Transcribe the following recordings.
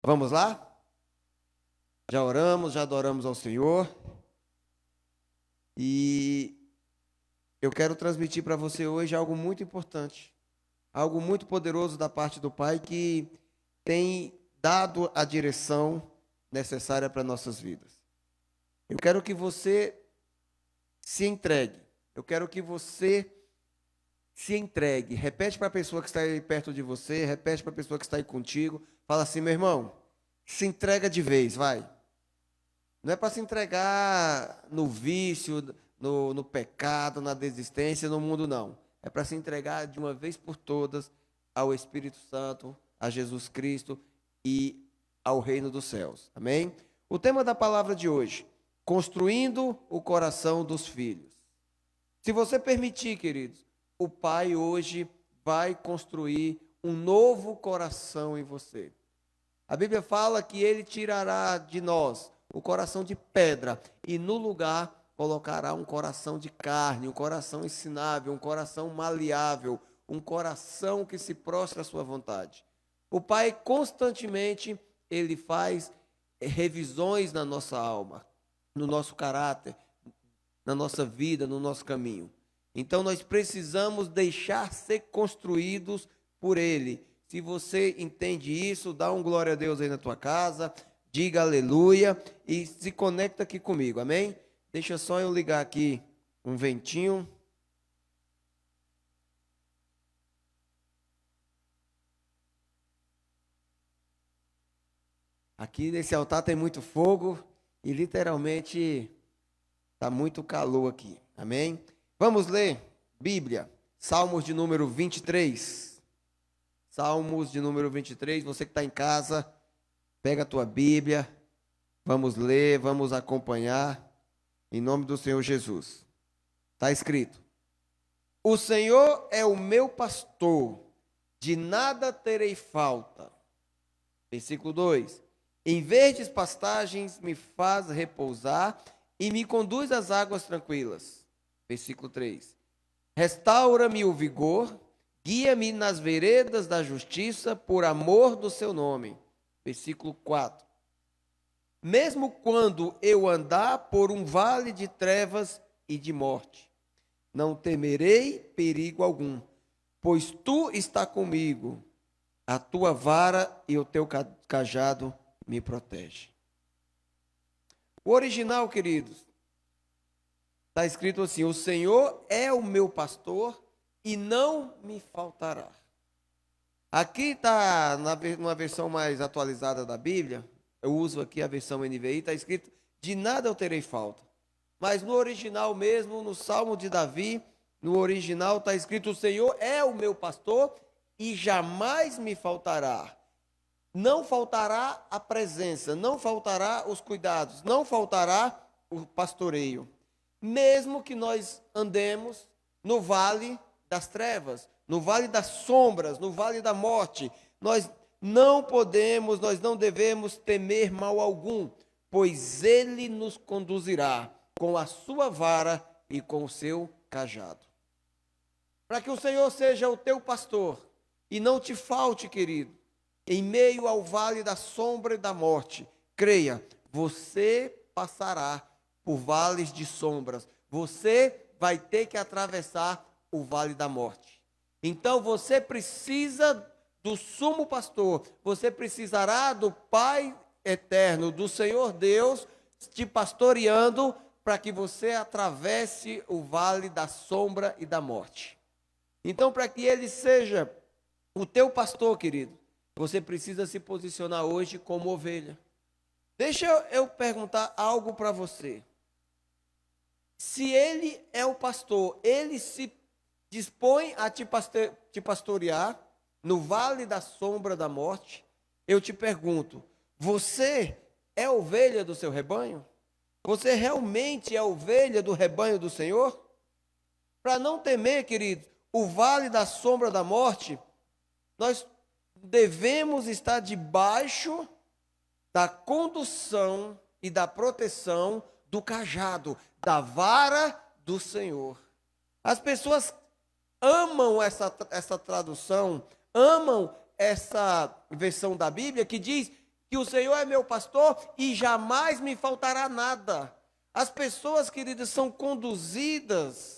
Vamos lá? Já oramos, já adoramos ao Senhor. E eu quero transmitir para você hoje algo muito importante, algo muito poderoso da parte do Pai que tem dado a direção necessária para nossas vidas. Eu quero que você se entregue. Eu quero que você se entregue. Repete para a pessoa que está aí perto de você, repete para a pessoa que está aí contigo. Fala assim, meu irmão, se entrega de vez, vai. Não é para se entregar no vício, no pecado, na desistência, no mundo, não. É para se entregar de uma vez por todas ao Espírito Santo, a Jesus Cristo e ao reino dos céus. Amém? O tema da palavra de hoje: construindo o coração dos filhos. Se você permitir, queridos, o Pai hoje vai construir um novo coração em você. A Bíblia fala que Ele tirará de nós o coração de pedra e no lugar colocará um coração de carne, um coração ensinável, um coração maleável, um coração que se prostra à sua vontade. O Pai constantemente Ele faz revisões na nossa alma, no nosso caráter, na nossa vida, no nosso caminho. Então nós precisamos deixar ser construídos por Ele. Se você entende isso, dá um glória a Deus aí na tua casa, diga aleluia e se conecta aqui comigo, amém? Deixa só eu ligar aqui um ventinho. Aqui nesse altar tem muito fogo e literalmente está muito calor aqui, amém? Vamos ler Bíblia, Salmos de número 23. Salmos de número 23, você que está em casa, pega a tua Bíblia, vamos ler, vamos acompanhar, em nome do Senhor Jesus. Está escrito: o Senhor é o meu pastor, de nada terei falta. Versículo 2: em verdes pastagens me faz repousar e me conduz às águas tranquilas. Versículo 3: restaura-me o vigor, guia-me nas veredas da justiça, por amor do seu nome. Versículo 4: mesmo quando eu andar por um vale de trevas e de morte, não temerei perigo algum, pois tu está comigo, a tua vara e o teu cajado me protegem. O original, queridos, está escrito assim: o Senhor é o meu pastor e não me faltará. Aqui está, numa versão mais atualizada da Bíblia, eu uso aqui a versão NVI, está escrito: de nada eu terei falta. Mas no original mesmo, no Salmo de Davi, no original está escrito: o Senhor é o meu pastor e jamais me faltará. Não faltará a presença, não faltará os cuidados, não faltará o pastoreio. Mesmo que nós andemos no vale das trevas, no vale das sombras, no vale da morte, nós não podemos, nós não devemos temer mal algum, pois Ele nos conduzirá com a sua vara e com o seu cajado. Para que o Senhor seja o teu pastor e não te falte, querido, em meio ao vale da sombra e da morte, creia, você passará por vales de sombras, você vai ter que atravessar o vale da morte. Então você precisa do sumo pastor, você precisará do Pai eterno, do Senhor Deus, te pastoreando para que você atravesse o vale da sombra e da morte. Então, para que Ele seja o teu pastor, querido, você precisa se posicionar hoje como ovelha. Deixa eu perguntar algo para você. Se Ele é o pastor, Ele se dispõe a te pastorear no vale da sombra da morte, eu te pergunto, você é ovelha do seu rebanho? Você realmente é ovelha do rebanho do Senhor? Para não temer, querido, o vale da sombra da morte, nós devemos estar debaixo da condução e da proteção do cajado, da vara do Senhor. As pessoas amam essa tradução, amam essa versão da Bíblia que diz que o Senhor é meu pastor e jamais me faltará nada. As pessoas, queridas, são conduzidas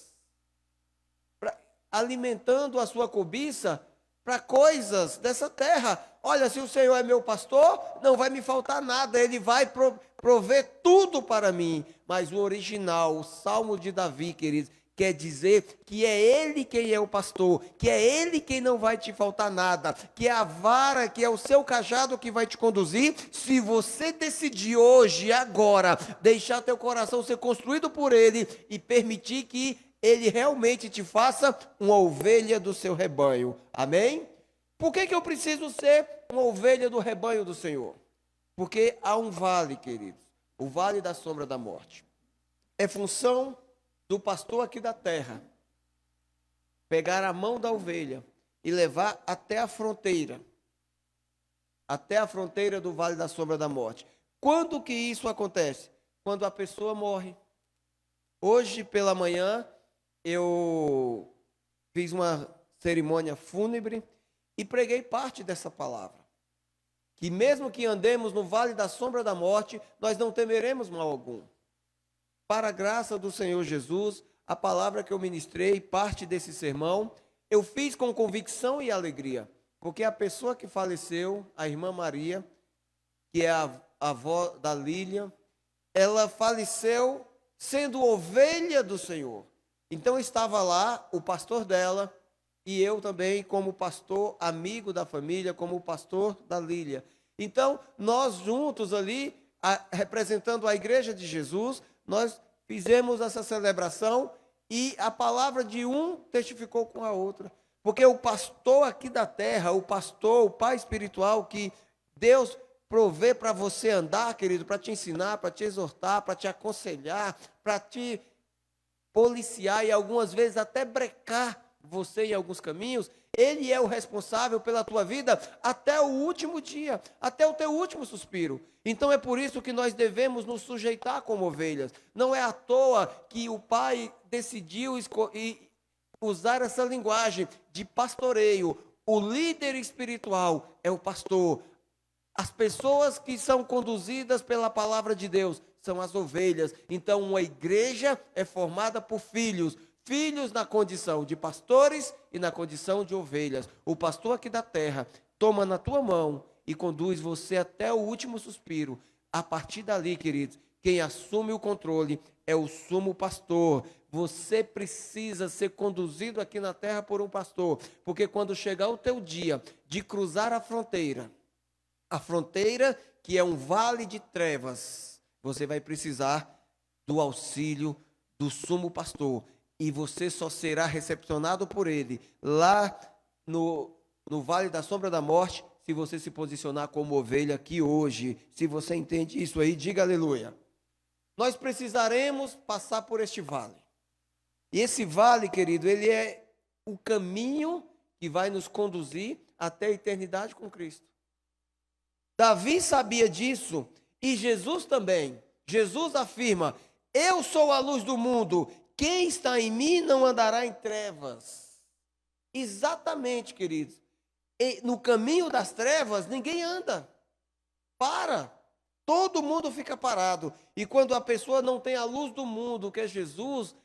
alimentando a sua cobiça para coisas dessa terra. Olha, se o Senhor é meu pastor, não vai me faltar nada, Ele vai prover tudo para mim. Mas o original, o Salmo de Davi, queridos, quer dizer que é Ele quem é o pastor, que é Ele quem não vai te faltar nada, que é a vara, que é o seu cajado que vai te conduzir. Se você decidir hoje, agora, deixar teu coração ser construído por Ele e permitir que Ele realmente te faça uma ovelha do seu rebanho. Amém? Por que eu preciso ser uma ovelha do rebanho do Senhor? Porque há um vale, queridos, o vale da sombra da morte. É função do pastor aqui da terra pegar a mão da ovelha e levar até a fronteira do vale da sombra da morte. Quando que isso acontece? Quando a pessoa morre. Hoje pela manhã eu fiz uma cerimônia fúnebre e preguei parte dessa palavra. Que mesmo que andemos no vale da sombra da morte, nós não temeremos mal algum. Para a graça do Senhor Jesus, a palavra que eu ministrei, parte desse sermão, eu fiz com convicção e alegria. Porque a pessoa que faleceu, a irmã Maria, que é a avó da Lília, ela faleceu sendo ovelha do Senhor. Então estava lá o pastor dela e eu também como pastor amigo da família, como pastor da Lília. Então nós juntos ali, representando a igreja de Jesus, nós fizemos essa celebração e a palavra de um testificou com a outra. Porque o pastor aqui da terra, o pastor, o pai espiritual que Deus provê para você andar, querido, para te ensinar, para te exortar, para te aconselhar, para te policiar e algumas vezes até brecar você em alguns caminhos, Ele é o responsável pela tua vida até o último dia, até o teu último suspiro. Então é por isso que nós devemos nos sujeitar como ovelhas. Não é à toa que o Pai decidiu usar essa linguagem de pastoreio. O líder espiritual é o pastor. As pessoas que são conduzidas pela palavra de Deus são as ovelhas. Então, uma igreja é formada por filhos. Filhos na condição de pastores e na condição de ovelhas. O pastor aqui da terra toma na tua mão e conduz você até o último suspiro. A partir dali, queridos, quem assume o controle é o sumo pastor. Você precisa ser conduzido aqui na terra por um pastor. Porque quando chegar o teu dia de cruzar a fronteira que é um vale de trevas, você vai precisar do auxílio do sumo pastor. E você só será recepcionado por ele lá no vale da sombra da morte, se você se posicionar como ovelha aqui hoje. Se você entende isso aí, diga aleluia. Nós precisaremos passar por este vale. E esse vale, querido, ele é o caminho que vai nos conduzir até a eternidade com Cristo. Davi sabia disso e Jesus também. Jesus afirma: eu sou a luz do mundo, quem está em mim não andará em trevas. Exatamente, queridos. E no caminho das trevas ninguém anda. Todo mundo fica parado. E quando a pessoa não tem a luz do mundo, que é Jesus,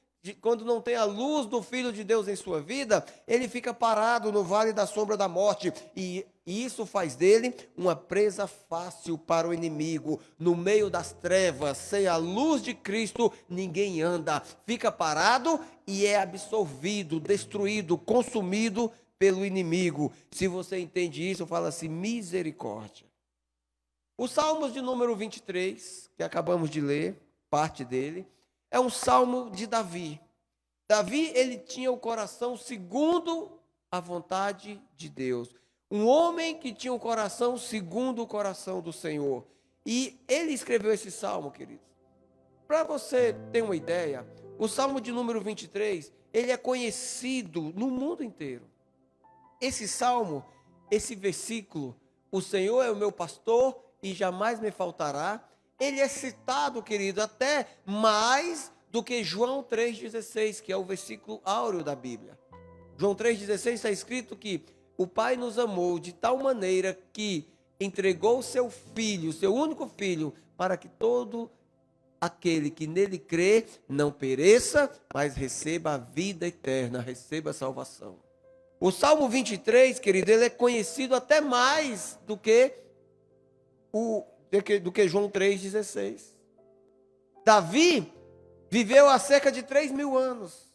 quando não tem a luz do Filho de Deus em sua vida, ele fica parado no vale da sombra da morte. E isso faz dele uma presa fácil para o inimigo. No meio das trevas, sem a luz de Cristo, ninguém anda. Fica parado e é absorvido, destruído, consumido pelo inimigo. Se você entende isso, fala assim: misericórdia. O Salmos de número 23, que acabamos de ler, parte dele, é um salmo de Davi. Davi, ele tinha o coração segundo a vontade de Deus. Um homem que tinha um coração segundo o coração do Senhor. E ele escreveu esse salmo, queridos. Para você ter uma ideia, o salmo de número 23, ele é conhecido no mundo inteiro. Esse salmo, esse versículo, o Senhor é o meu pastor e jamais me faltará, ele é citado, querido, até mais do que João 3,16, que é o versículo áureo da Bíblia. João 3,16 está escrito que o Pai nos amou de tal maneira que entregou o seu filho, o seu único filho, para que todo aquele que nele crê não pereça, mas receba a vida eterna, receba a salvação. O Salmo 23, querido, ele é conhecido até mais do que João 3,16. Davi viveu há cerca de 3.000 anos.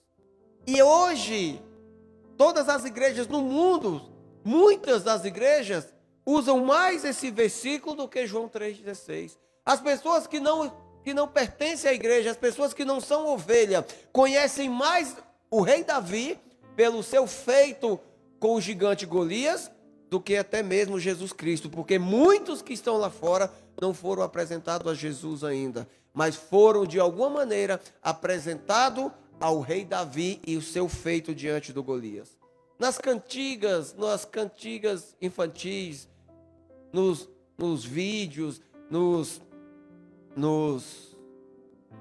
E hoje, todas as igrejas no mundo, muitas das igrejas, usam mais esse versículo do que João 3,16. As pessoas que não pertencem à igreja, as pessoas que não são ovelha, conhecem mais o rei Davi pelo seu feito com o gigante Golias do que até mesmo Jesus Cristo, porque muitos que estão lá fora não foram apresentados a Jesus ainda, mas foram de alguma maneira apresentados ao rei Davi e o seu feito diante do Golias. Nas cantigas infantis, nos vídeos,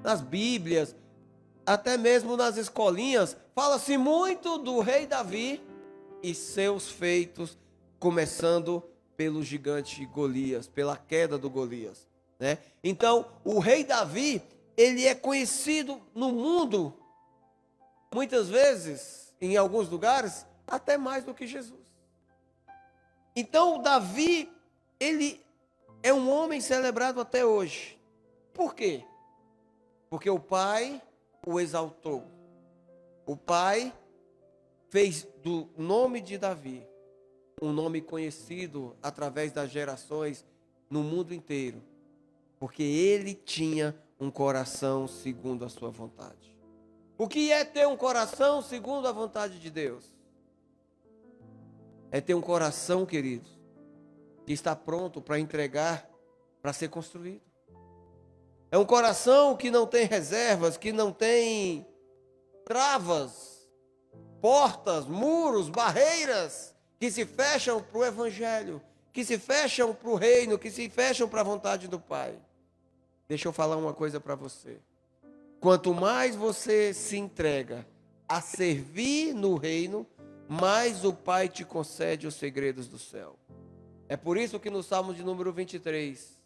nas Bíblias, até mesmo nas escolinhas, fala-se muito do rei Davi e seus feitos, começando pelo gigante Golias, pela queda do Golias, né? Então, o rei Davi, ele é conhecido no mundo, muitas vezes, em alguns lugares, até mais do que Jesus. Então, Davi, ele é um homem celebrado até hoje. Por quê? Porque o pai o exaltou. O pai fez do nome de Davi um nome conhecido através das gerações no mundo inteiro, porque ele tinha um coração segundo a sua vontade. O que é ter um coração segundo a vontade de Deus? É ter um coração, queridos, que está pronto para entregar, para ser construído. É um coração que não tem reservas, que não tem travas, portas, muros, barreiras, que se fecham para o Evangelho, que se fecham para o reino, que se fecham para a vontade do Pai. Deixa eu falar uma coisa para você. Quanto mais você se entrega a servir no reino, mais o Pai te concede os segredos do céu. É por isso que no Salmo de número 23,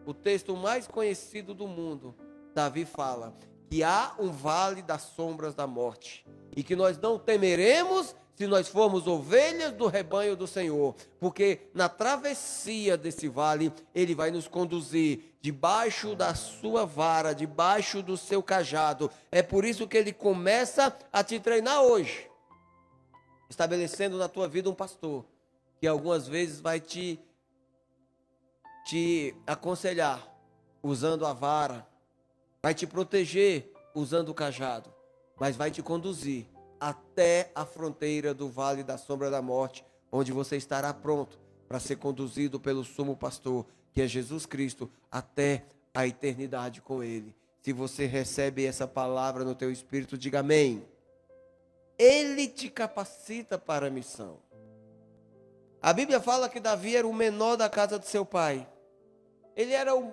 o texto mais conhecido do mundo, Davi fala que há um vale das sombras da morte e que nós não temeremos se nós formos ovelhas do rebanho do Senhor, porque na travessia desse vale, Ele vai nos conduzir debaixo da sua vara, debaixo do seu cajado. É por isso que Ele começa a te treinar hoje, estabelecendo na tua vida um pastor, que algumas vezes vai te aconselhar usando a vara, vai te proteger usando o cajado, mas vai te conduzir até a fronteira do vale da sombra da morte, onde você estará pronto para ser conduzido pelo sumo pastor, que é Jesus Cristo, até a eternidade com Ele. Se você recebe essa palavra no teu espírito, diga amém. Ele te capacita para a missão. A Bíblia fala que Davi era o menor da casa de seu pai. Ele era o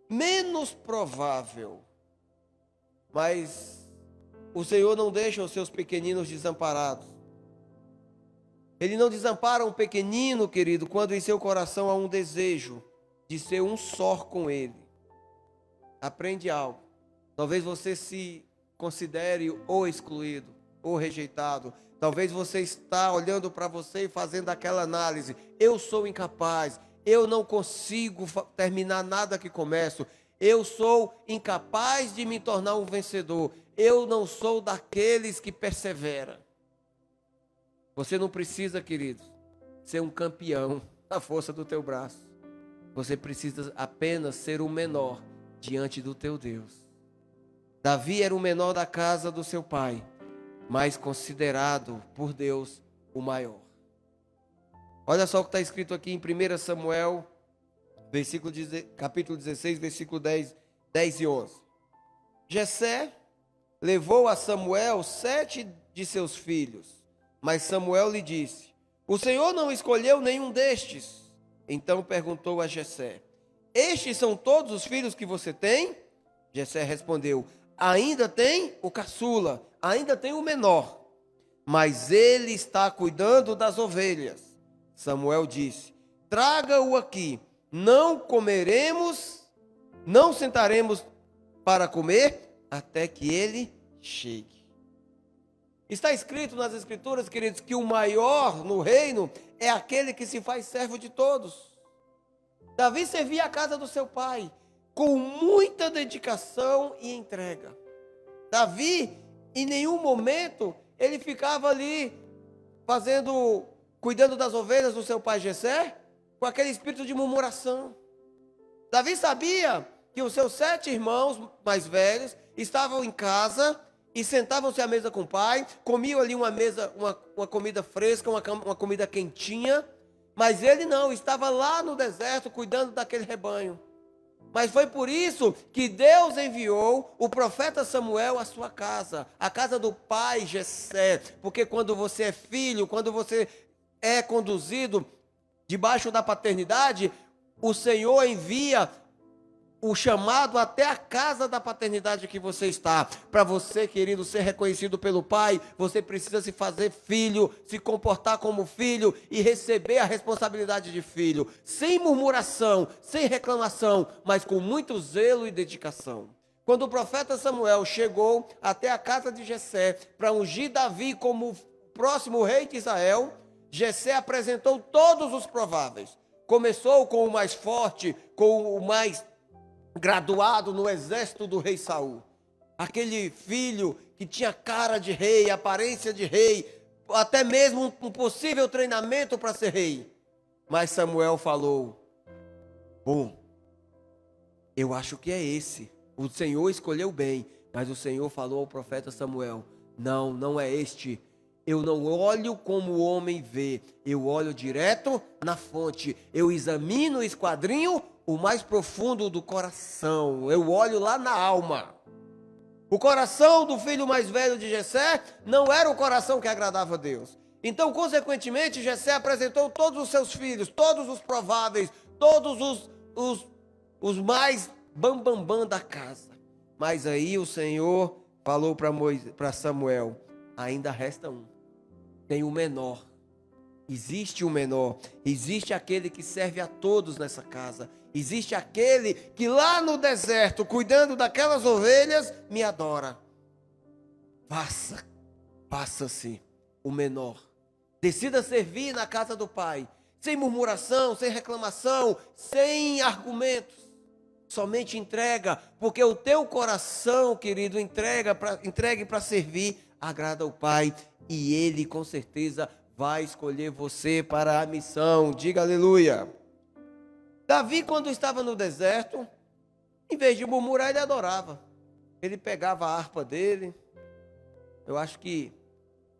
menos provável, mas o Senhor não deixa os seus pequeninos desamparados. Ele não desampara um pequenino, querido, quando em seu coração há um desejo de ser um só com Ele. Aprende algo. Talvez você se considere ou excluído, ou rejeitado. Talvez você está olhando para você e fazendo aquela análise. Eu sou incapaz. Eu não consigo terminar nada que começo. Eu sou incapaz de me tornar um vencedor. Eu não sou daqueles que perseveram. Você não precisa, queridos, ser um campeão na força do teu braço. Você precisa apenas ser o menor diante do teu Deus. Davi era o menor da casa do seu pai, mas considerado por Deus o maior. Olha só o que está escrito aqui em 1 Samuel, capítulo 16, versículo 10 e 11. Jessé levou a Samuel 7 de seus filhos, mas Samuel lhe disse: o Senhor não escolheu nenhum destes. Então perguntou a Jessé: estes são todos os filhos que você tem? Jessé respondeu: ainda tem o caçula, ainda tem o menor, mas ele está cuidando das ovelhas. Samuel disse: traga-o aqui. Não comeremos, não sentaremos para comer, até que ele chegue. Está escrito nas Escrituras, queridos, que o maior no reino é aquele que se faz servo de todos. Davi servia a casa do seu pai com muita dedicação e entrega. Davi, em nenhum momento, ele ficava ali cuidando das ovelhas do seu pai Jessé, com aquele espírito de murmuração. Davi sabia que os seus 7 irmãos mais velhos estavam em casa e sentavam-se à mesa com o pai, comiam ali uma comida fresca, uma comida quentinha, mas ele não, estava lá no deserto cuidando daquele rebanho. Mas foi por isso que Deus enviou o profeta Samuel à sua casa, a casa do pai Jessé, porque quando você é filho, quando você é conduzido debaixo da paternidade, o Senhor envia o chamado até a casa da paternidade que você está. Para você, querido, ser reconhecido pelo pai, você precisa se fazer filho, se comportar como filho e receber a responsabilidade de filho, sem murmuração, sem reclamação, mas com muito zelo e dedicação. Quando o profeta Samuel chegou até a casa de Jessé para ungir Davi como próximo rei de Israel, Jessé apresentou todos os prováveis. Começou com o mais forte, com o mais graduado no exército do rei Saul. Aquele filho que tinha cara de rei, aparência de rei, até mesmo um possível treinamento para ser rei. Mas Samuel falou: bom, eu acho que é esse. O Senhor escolheu bem, mas o Senhor falou ao profeta Samuel: não, não é este. Eu não olho como o homem vê, eu olho direto na fonte, eu examino, esquadrinho o mais profundo do coração, eu olho lá na alma. O coração do filho mais velho de Jessé não era o coração que agradava a Deus. Então, consequentemente, Jessé apresentou todos os seus filhos, todos os prováveis, todos os mais bambambam da casa. Mas aí o Senhor falou para Samuel: ainda resta um. Tem o menor. Existe o menor. Existe aquele que serve a todos nessa casa. Existe aquele que lá no deserto, cuidando daquelas ovelhas, me adora. Faça-se o menor. Decida servir na casa do Pai, sem murmuração, sem reclamação, sem argumentos. Somente entrega, porque o teu coração, querido, entregue para servir, agrada ao Pai, e Ele com certeza vai escolher você para a missão. Diga aleluia. Davi, quando estava no deserto, em vez de murmurar, ele adorava. Ele pegava a harpa dele. Eu acho que,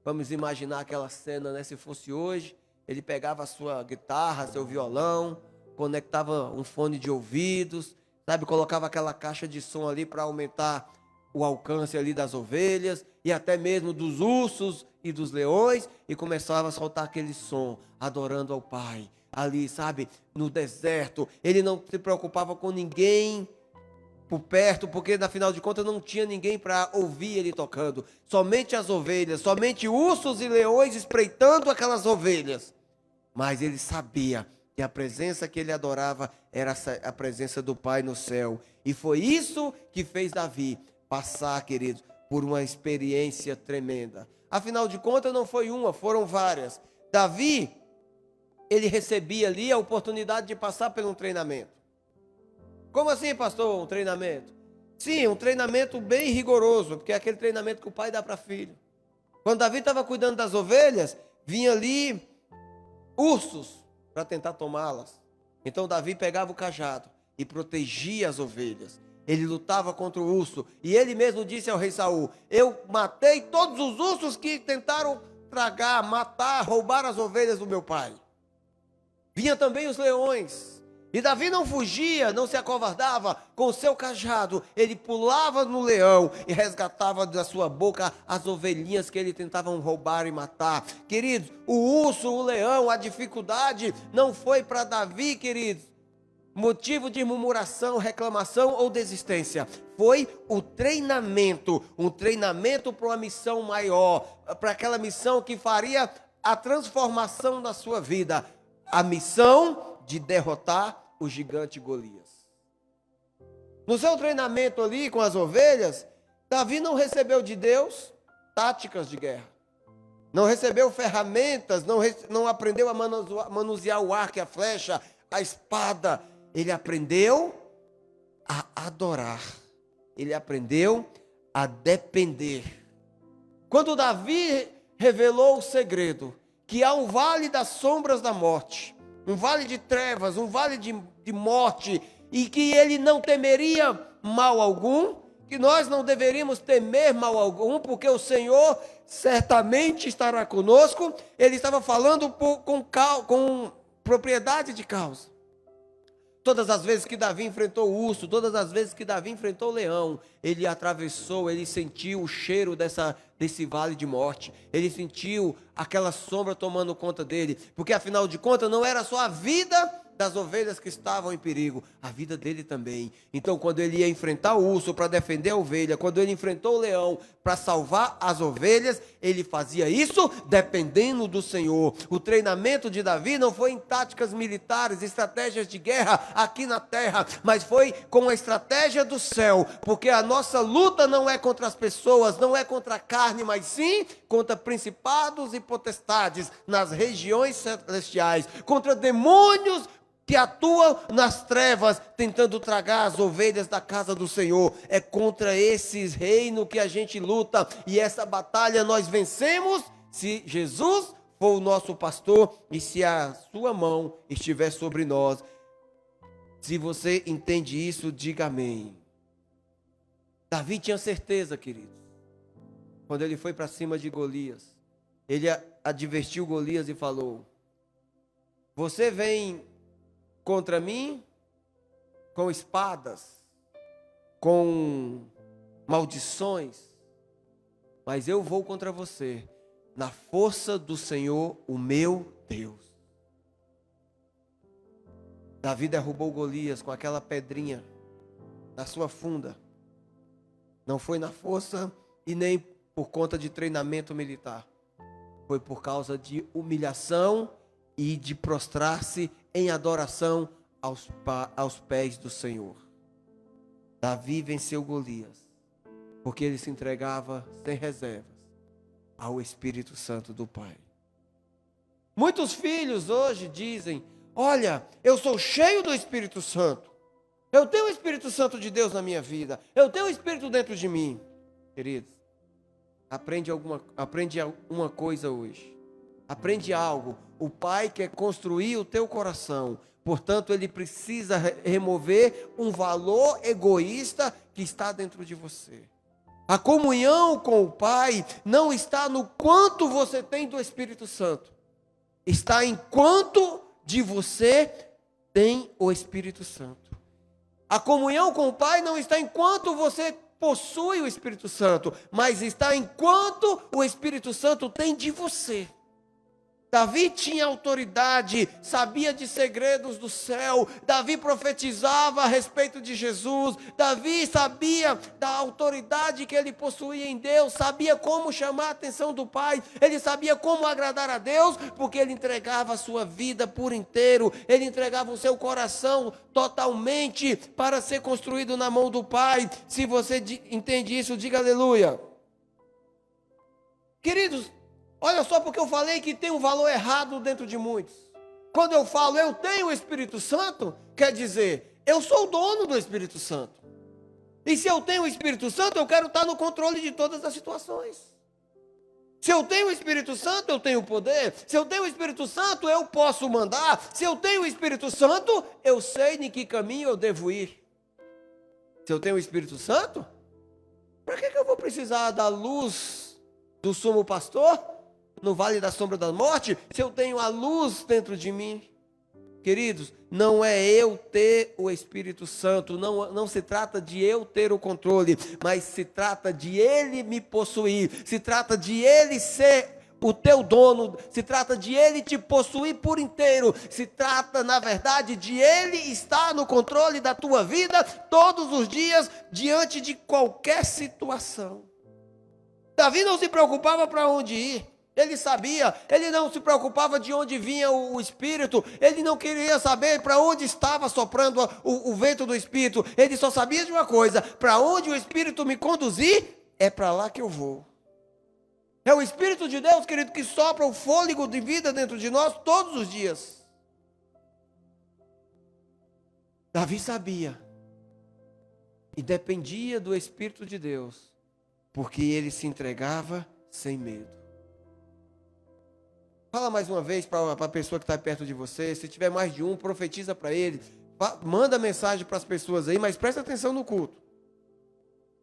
vamos imaginar aquela cena, né? Se fosse hoje, ele pegava a sua guitarra, seu violão, conectava um fone de ouvidos, sabe? Colocava aquela caixa de som ali para aumentar o alcance ali das ovelhas e até mesmo dos ursos e dos leões, e começava a soltar aquele som, adorando ao Pai. Ali, sabe, no deserto, ele não se preocupava com ninguém por perto, porque afinal de contas não tinha ninguém para ouvir ele tocando. Somente as ovelhas, somente ursos e leões espreitando aquelas ovelhas. Mas ele sabia que a presença que ele adorava era a presença do Pai no céu. E foi isso que fez Davi passar, queridos, por uma experiência tremenda. Afinal de contas não foi uma, foram várias. Davi, ele recebia ali a oportunidade de passar por um treinamento. Como assim, pastor, um treinamento? Sim, um treinamento bem rigoroso, porque é aquele treinamento que o pai dá para filho. Quando Davi estava cuidando das ovelhas, vinha ali ursos para tentar tomá-las. Então Davi pegava o cajado e protegia as ovelhas. Ele lutava contra o urso, e ele mesmo disse ao rei Saul: eu matei todos os ursos que tentaram tragar, matar, roubar as ovelhas do meu pai. Vinha também os leões, e Davi não fugia, não se acovardava. Com o seu cajado, ele pulava no leão e resgatava da sua boca as ovelhinhas que ele tentava roubar e matar. Queridos, o urso, o leão, a dificuldade não foi para Davi, queridos, motivo de murmuração, reclamação ou desistência. Foi o treinamento, um treinamento para uma missão maior, para aquela missão que faria a transformação da sua vida. A missão de derrotar o gigante Golias. No seu treinamento ali com as ovelhas, Davi não recebeu de Deus táticas de guerra. Não recebeu ferramentas, não aprendeu a manusear o arco e a flecha, a espada. Ele aprendeu a adorar. Ele aprendeu a depender. Quando Davi revelou o segredo, que há um vale das sombras da morte, um vale de trevas, um vale de morte, e que ele não temeria mal algum, que nós não deveríamos temer mal algum, porque o Senhor certamente estará conosco. Ele estava falando com propriedade de causa. Todas as vezes que Davi enfrentou o urso, todas as vezes que Davi enfrentou o leão, ele atravessou, ele sentiu o cheiro desse vale de morte. Ele sentiu aquela sombra tomando conta dele, porque afinal de contas não era só a vida das ovelhas que estavam em perigo, a vida dele também. Então, quando ele ia enfrentar o urso para defender a ovelha, quando ele enfrentou o leão para salvar as ovelhas, ele fazia isso dependendo do Senhor. O treinamento de Davi não foi em táticas militares, estratégias de guerra aqui na terra, mas foi com a estratégia do céu, porque a nossa luta não é contra as pessoas, não é contra a carne, mas sim contra principados e potestades nas regiões celestiais, contra demônios que atuam nas trevas, tentando tragar as ovelhas da casa do Senhor. É contra esses reinos que a gente luta, e essa batalha nós vencemos se Jesus for o nosso pastor e se a sua mão estiver sobre nós. Se você entende isso, diga amém. Davi tinha certeza, queridos, quando ele foi para cima de Golias, ele advertiu Golias e falou: você vem contra mim com espadas, com maldições, mas eu vou contra você na força do Senhor, o meu Deus. Davi derrubou Golias com aquela pedrinha na sua funda. Não foi na força e nem por conta de treinamento militar. Foi por causa de humilhação e de prostrar-se em adoração aos pés do Senhor. Davi venceu Golias, porque ele se entregava sem reservas ao Espírito Santo do Pai. Muitos filhos hoje dizem: olha, eu sou cheio do Espírito Santo, eu tenho o Espírito Santo de Deus na minha vida, eu tenho o Espírito dentro de mim. Queridos, aprende uma coisa hoje. Aprende algo. O Pai quer construir o teu coração. Portanto, Ele precisa remover um valor egoísta que está dentro de você. A comunhão com o Pai não está no quanto você tem do Espírito Santo. Está em quanto de você tem o Espírito Santo. A comunhão com o Pai não está em quanto você possui o Espírito Santo, mas está em quanto o Espírito Santo tem de você. Davi tinha autoridade, sabia de segredos do céu. Davi profetizava a respeito de Jesus. Davi sabia da autoridade que ele possuía em Deus, sabia como chamar a atenção do Pai, ele sabia como agradar a Deus, porque ele entregava a sua vida por inteiro, ele entregava o seu coração totalmente para ser construído na mão do Pai. Se você entende isso, diga aleluia. Queridos, olha só, porque eu falei que tem um valor errado dentro de muitos. Quando eu falo eu tenho o Espírito Santo, quer dizer, eu sou o dono do Espírito Santo. E se eu tenho o Espírito Santo, eu quero estar no controle de todas as situações. Se eu tenho o Espírito Santo, eu tenho poder. Se eu tenho o Espírito Santo, eu posso mandar. Se eu tenho o Espírito Santo, eu sei em que caminho eu devo ir. Se eu tenho o Espírito Santo, para que eu vou precisar da luz do sumo pastor no vale da sombra da morte, se eu tenho a luz dentro de mim? Queridos, não é eu ter o Espírito Santo, não se trata de eu ter o controle, mas se trata de Ele me possuir, se trata de Ele ser o teu dono, se trata de Ele te possuir por inteiro, se trata, na verdade, de Ele estar no controle da tua vida todos os dias, diante de qualquer situação. Davi não se preocupava para onde ir. Ele sabia, ele não se preocupava de onde vinha o Espírito, ele não queria saber para onde estava soprando o vento do Espírito, ele só sabia de uma coisa: para onde o Espírito me conduzir, é para lá que eu vou. É o Espírito de Deus, querido, que sopra o fôlego de vida dentro de nós todos os dias. Davi sabia e dependia do Espírito de Deus, porque ele se entregava sem medo. Fala mais uma vez para a pessoa que está perto de você. Se tiver mais de um, profetiza para ele. Manda mensagem para as pessoas aí, mas presta atenção no culto.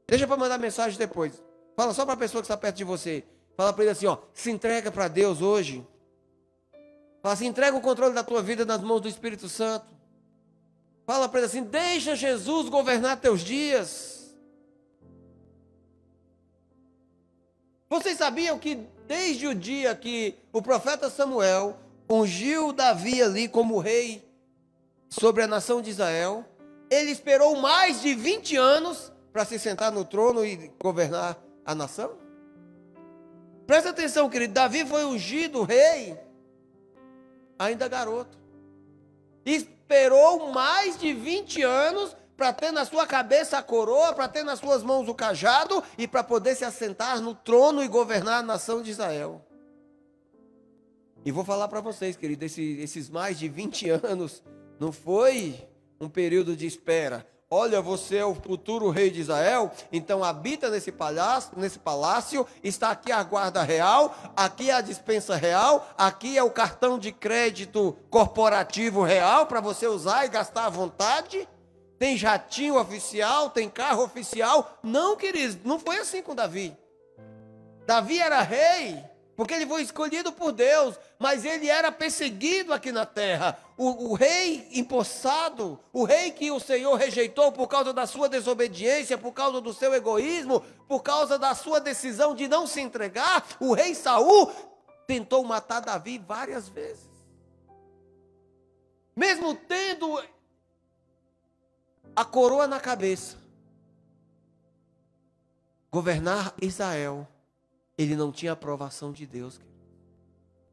Deixa para mandar mensagem depois. Fala só para a pessoa que está perto de você. Fala para ele assim, ó, se entrega para Deus hoje. Fala assim, entrega o controle da tua vida nas mãos do Espírito Santo. Fala para ele assim, deixa Jesus governar teus dias. Vocês sabiam que desde o dia que o profeta Samuel ungiu Davi ali como rei sobre a nação de Israel, ele esperou mais de 20 anos para se sentar no trono e governar a nação? Presta atenção, querido, Davi foi ungido rei ainda garoto. Esperou mais de 20 anos para ter na sua cabeça a coroa, para ter nas suas mãos o cajado e para poder se assentar no trono e governar a nação de Israel. E vou falar para vocês, querido, esses mais de 20 anos não foi um período de espera. Olha, você é o futuro rei de Israel, então habita nesse palácio, está aqui a guarda real, aqui é a dispensa real, aqui é o cartão de crédito corporativo real para você usar e gastar à vontade. Tem jatinho oficial, tem carro oficial. Não, queridos, não foi assim com Davi. Davi era rei, porque ele foi escolhido por Deus, mas ele era perseguido aqui na terra. O rei empossado, o rei que o Senhor rejeitou por causa da sua desobediência, por causa do seu egoísmo, por causa da sua decisão de não se entregar, o rei Saul tentou matar Davi várias vezes. Mesmo tendo a coroa na cabeça, governar Israel, ele não tinha aprovação de Deus.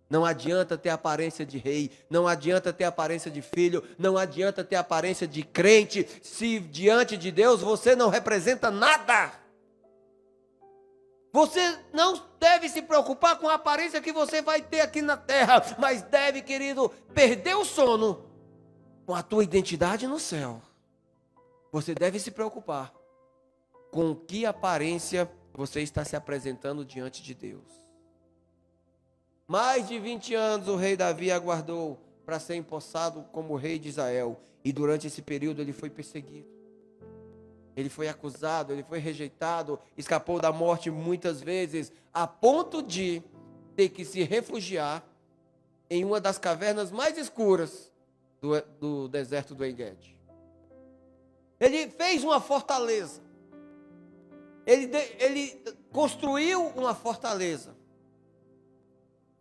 Não adianta ter aparência de rei, não adianta ter aparência de filho, não adianta ter aparência de crente, se diante de Deus você não representa nada. Você não deve se preocupar com a aparência que você vai ter aqui na terra, mas deve, querido, perder o sono com a tua identidade no céu. Você deve se preocupar com que aparência você está se apresentando diante de Deus. Mais de 20 anos o rei Davi aguardou para ser empossado como rei de Israel. E durante esse período ele foi perseguido. Ele foi acusado, ele foi rejeitado, escapou da morte muitas vezes, a ponto de ter que se refugiar em uma das cavernas mais escuras do deserto do Engedi. Ele fez uma fortaleza. Ele construiu uma fortaleza.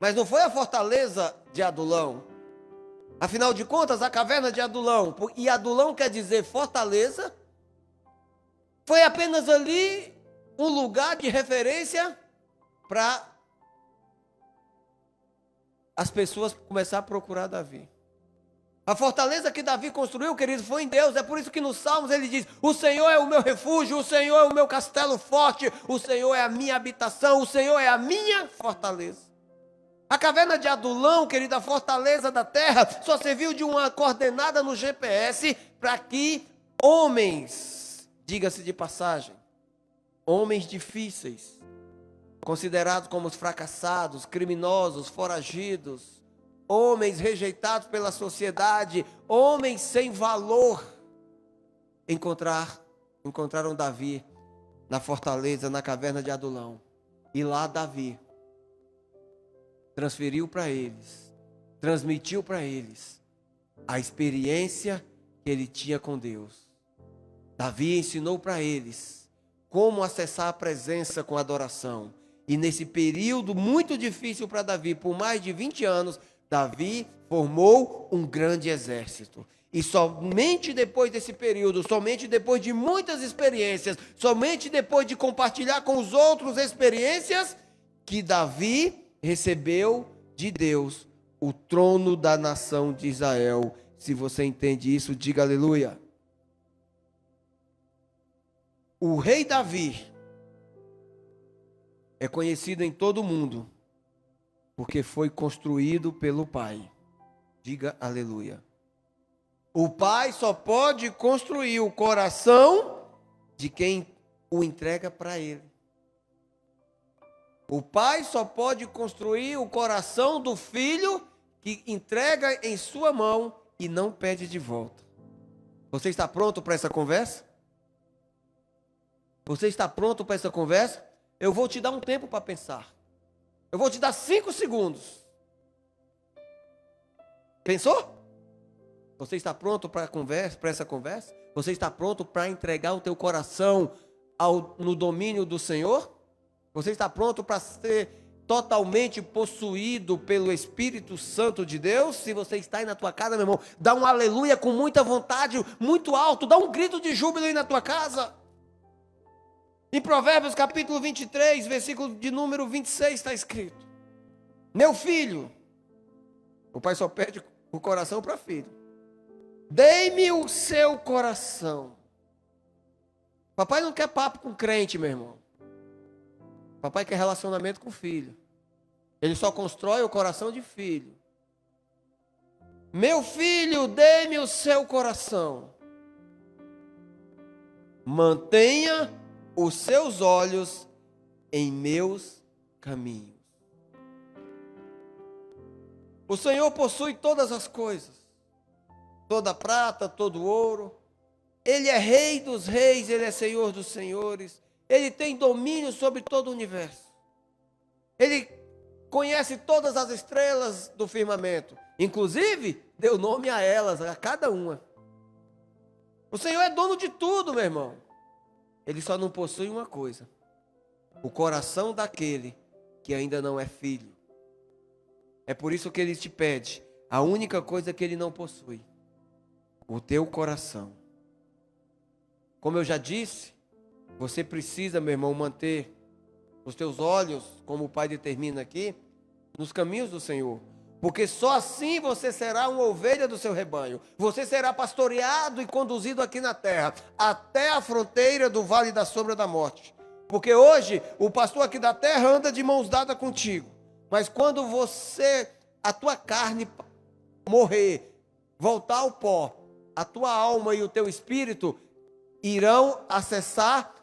Mas não foi a fortaleza de Adulão. Afinal de contas, a caverna de Adulão, e Adulão quer dizer fortaleza, foi apenas ali um lugar de referência para as pessoas começarem a procurar Davi. A fortaleza que Davi construiu, querido, foi em Deus. É por isso que nos Salmos ele diz: o Senhor é o meu refúgio, o Senhor é o meu castelo forte, o Senhor é a minha habitação, o Senhor é a minha fortaleza. A caverna de Adulão, querida, a fortaleza da terra, só serviu de uma coordenada no GPS para que homens, diga-se de passagem, homens difíceis, considerados como fracassados, criminosos, foragidos, homens rejeitados pela sociedade, homens sem valor, encontraram Davi na fortaleza, na caverna de Adulão. E lá Davi transferiu para eles, transmitiu para eles a experiência que ele tinha com Deus. Davi ensinou para eles como acessar a presença com adoração. E nesse período muito difícil para Davi, por mais de 20 anos, Davi formou um grande exército. E somente depois desse período, somente depois de muitas experiências, somente depois de compartilhar com os outros experiências, que Davi recebeu de Deus o trono da nação de Israel. Se você entende isso, diga aleluia. O rei Davi é conhecido em todo o mundo porque foi construído pelo pai. Diga aleluia. O pai só pode construir o coração de quem o entrega para ele. O pai só pode construir o coração do filho que entrega em sua mão e não pede de volta. Você está pronto para essa conversa? Você está pronto para essa conversa? Eu vou te dar um tempo para pensar. Eu vou te dar 5 segundos. Pensou? Você está pronto para essa conversa? Você está pronto para entregar o teu coração no domínio do Senhor? Você está pronto para ser totalmente possuído pelo Espírito Santo de Deus? Se você está aí na tua casa, meu irmão, dá um aleluia com muita vontade, muito alto, dá um grito de júbilo aí na tua casa. Em Provérbios capítulo 23, versículo de número 26 está escrito: meu filho, o pai só pede o coração para filho, dei-me o seu coração. Papai não quer papo com crente, meu irmão. Papai quer relacionamento com o filho. Ele só constrói o coração de filho. Meu filho, dê-me o seu coração. Mantenha os seus olhos em meus caminhos. O Senhor possui todas as coisas. Toda a prata, todo o ouro. Ele é rei dos reis, ele é senhor dos senhores. Ele tem domínio sobre todo o universo. Ele conhece todas as estrelas do firmamento. Inclusive, deu nome a elas, a cada uma. O Senhor é dono de tudo, meu irmão. Ele só não possui uma coisa: o coração daquele que ainda não é filho. É por isso que ele te pede a única coisa que ele não possui: o teu coração. Como eu já disse, você precisa, meu irmão, manter os teus olhos, como o Pai determina aqui, nos caminhos do Senhor. Porque só assim você será uma ovelha do seu rebanho. Você será pastoreado e conduzido aqui na terra, até a fronteira do vale da sombra da morte. Porque hoje, o pastor aqui da terra anda de mãos dadas contigo. Mas quando a tua carne morrer, voltar ao pó, a tua alma e o teu espírito irão acessar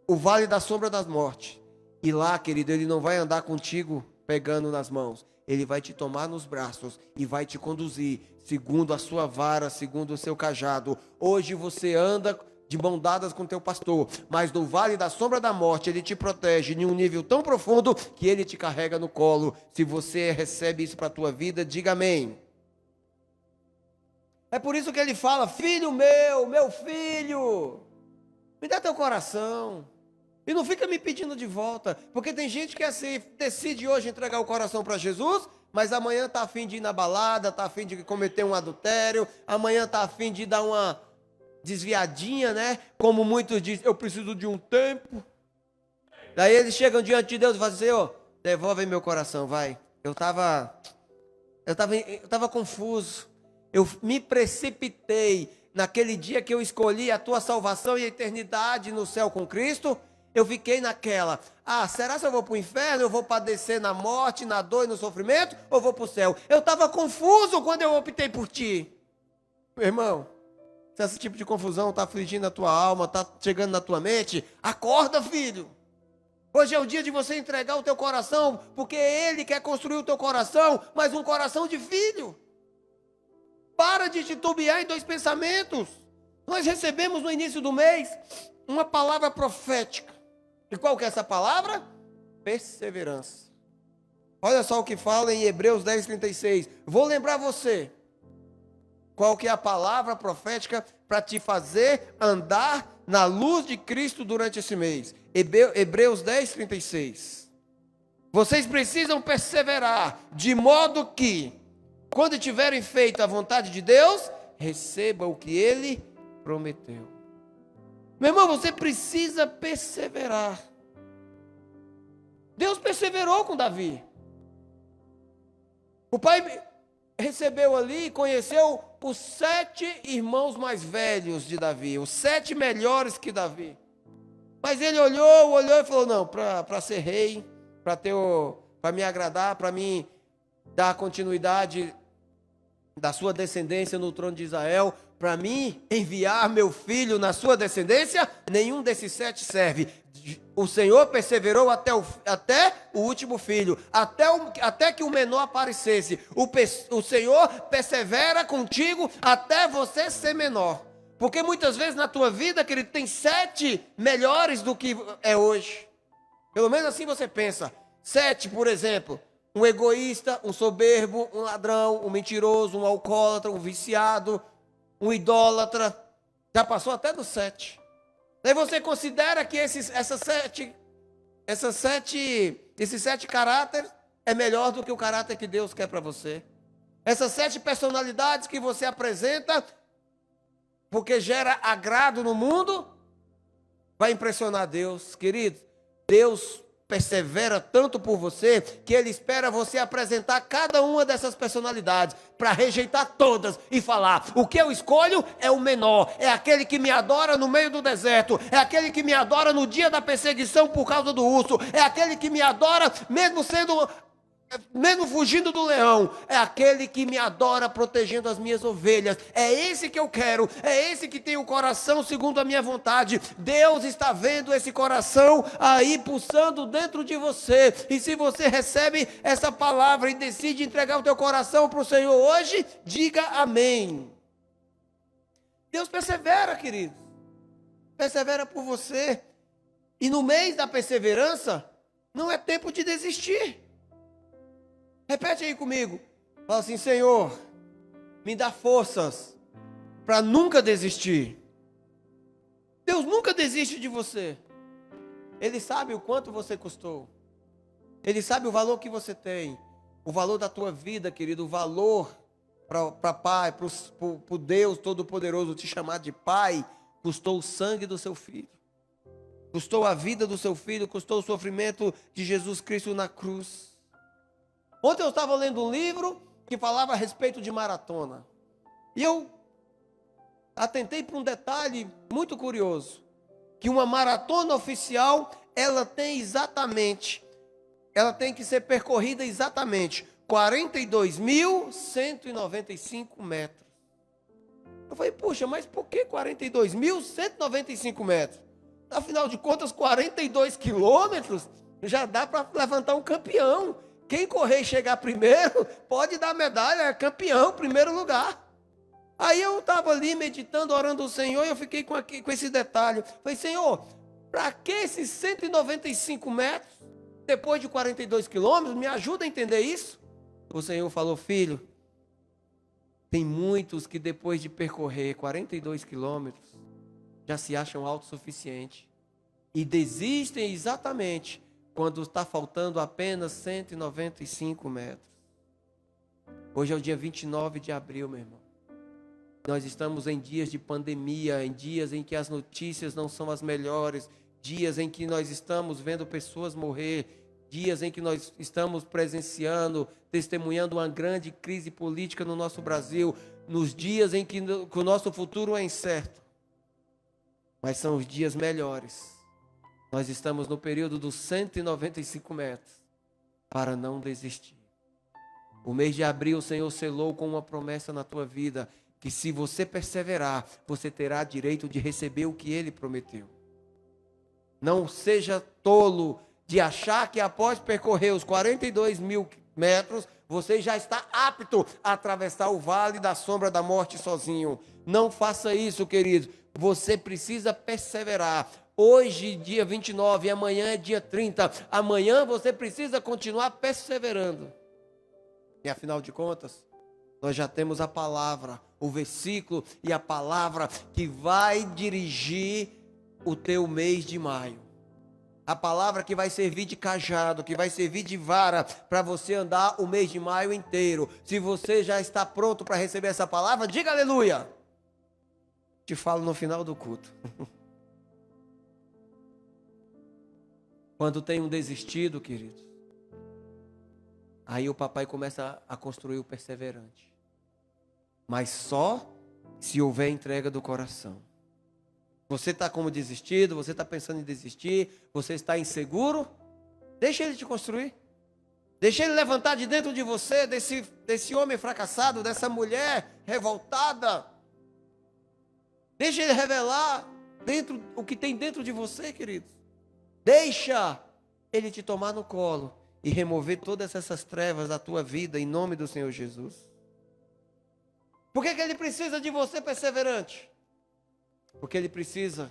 o vale da sombra da morte. E lá, querido, ele não vai andar contigo pegando nas mãos. Ele vai te tomar nos braços e vai te conduzir segundo a sua vara, segundo o seu cajado. Hoje você anda de mãos dadas com teu pastor, mas no vale da sombra da morte ele te protege em um nível tão profundo que ele te carrega no colo. Se você recebe isso para a tua vida, diga amém. É por isso que ele fala: filho meu filho, me dá teu coração. E não fica me pedindo de volta, porque tem gente que assim, decide hoje entregar o coração para Jesus, mas amanhã está a fim de ir na balada, está a fim de cometer um adultério, amanhã está a fim de dar uma desviadinha, né? Como muitos dizem, eu preciso de um tempo. Daí eles chegam diante de Deus e falam: Senhor, devolve meu coração, vai. Eu estava confuso, eu me precipitei naquele dia que eu escolhi a tua salvação e a eternidade no céu com Cristo. Eu fiquei naquela: será que eu vou para o inferno? Eu vou padecer na morte, na dor e no sofrimento? Ou vou para o céu? Eu estava confuso quando eu optei por ti. Meu irmão, se esse tipo de confusão está afligindo a tua alma, está chegando na tua mente, acorda, filho. Hoje é o dia de você entregar o teu coração, porque Ele quer construir o teu coração, mas um coração de filho. Para de titubear em 2 pensamentos. Nós recebemos no início do mês uma palavra profética. E qual que é essa palavra? Perseverança. Olha só o que fala em Hebreus 10:36. Vou lembrar você qual que é a palavra profética para te fazer andar na luz de Cristo durante esse mês. Hebreus 10:36. Vocês precisam perseverar, de modo que, quando tiverem feito a vontade de Deus, receba o que Ele prometeu. Meu irmão, você precisa perseverar. Deus perseverou com Davi. O pai recebeu ali e conheceu os 7 irmãos mais velhos de Davi, os 7 melhores que Davi. Mas ele olhou e falou, não, para ser rei, para me agradar, para mim dar continuidade da sua descendência no trono de Israel, para mim enviar meu filho na sua descendência, nenhum desses 7 serve. O Senhor perseverou até o último filho, até que o menor aparecesse. O Senhor persevera contigo até você ser menor. Porque muitas vezes na tua vida, querido, tem 7 melhores do que é hoje. Pelo menos assim você pensa. 7, por exemplo, um egoísta, um soberbo, um ladrão, um mentiroso, um alcoólatra, um viciado, um idólatra. Já passou até dos 7. Daí você considera que esses 7 caráteres é melhor do que o caráter que Deus quer para você. Essas 7 personalidades que você apresenta, porque gera agrado no mundo, vai impressionar Deus. Querido, Deus persevera tanto por você, que Ele espera você apresentar cada uma dessas personalidades, para rejeitar todas e falar, o que eu escolho é o menor, é aquele que me adora no meio do deserto, é aquele que me adora no dia da perseguição por causa do urso, é aquele que me adora mesmo fugindo do leão, é aquele que me adora protegendo as minhas ovelhas. É esse que eu quero, é esse que tem o coração segundo a minha vontade. Deus está vendo esse coração aí pulsando dentro de você. E se você recebe essa palavra e decide entregar o teu coração para o Senhor hoje, diga amém. Deus persevera, queridos, persevera por você. E no mês da perseverança, não é tempo de desistir. Repete aí comigo. Fala assim, Senhor, me dá forças para nunca desistir. Deus nunca desiste de você. Ele sabe o quanto você custou. Ele sabe o valor que você tem. O valor da tua vida, querido. O valor para Pai, para Deus Todo-Poderoso te chamar de Pai. Custou o sangue do seu filho. Custou a vida do seu filho. Custou o sofrimento de Jesus Cristo na cruz. Ontem eu estava lendo um livro que falava a respeito de maratona. E eu atentei para um detalhe muito curioso. Que uma maratona oficial, ela tem que ser percorrida exatamente 42.195 metros. Eu falei, puxa, mas por que 42.195 metros? Afinal de contas, 42 quilômetros já dá para levantar um campeão. Quem correr e chegar primeiro, pode dar medalha, é campeão, primeiro lugar. Aí eu estava ali meditando, orando ao Senhor, e eu fiquei com esse detalhe. Falei, Senhor, para que esses 195 metros, depois de 42 quilômetros, me ajuda a entender isso? O Senhor falou, filho, tem muitos que depois de percorrer 42 quilômetros, já se acham autossuficientes. E desistem exatamente quando está faltando apenas 195 metros. Hoje é o dia 29 de abril, meu irmão. Nós estamos em dias de pandemia, em dias em que as notícias não são as melhores, dias em que nós estamos vendo pessoas morrer, dias em que nós estamos presenciando, testemunhando uma grande crise política no nosso Brasil, nos dias em que o nosso futuro é incerto. Mas são os dias melhores. Nós estamos no período dos 195 metros para não desistir. O mês de abril o Senhor selou com uma promessa na tua vida, que se você perseverar, você terá direito de receber o que Ele prometeu. Não seja tolo de achar que após percorrer os 42.000 metros, você já está apto a atravessar o vale da sombra da morte sozinho. Não faça isso, querido. Você precisa perseverar. Hoje, dia 29, e amanhã é dia 30. Amanhã você precisa continuar perseverando. E afinal de contas, nós já temos a palavra, o versículo e a palavra que vai dirigir o teu mês de maio. A palavra que vai servir de cajado, que vai servir de vara para você andar o mês de maio inteiro. Se você já está pronto para receber essa palavra, diga aleluia. Te falo no final do culto. Quando tenho desistido, queridos, Aí o papai começa a construir o perseverante. Mas só se houver entrega do coração. Você está como desistido, você está pensando em desistir, você está inseguro, deixa ele te construir. Deixa ele levantar de dentro de você, desse homem fracassado, dessa mulher revoltada. Deixa ele revelar o que tem dentro de você, queridos. Deixa ele te tomar no colo e remover todas essas trevas da tua vida, em nome do Senhor Jesus. Por que ele precisa de você perseverante? Porque ele precisa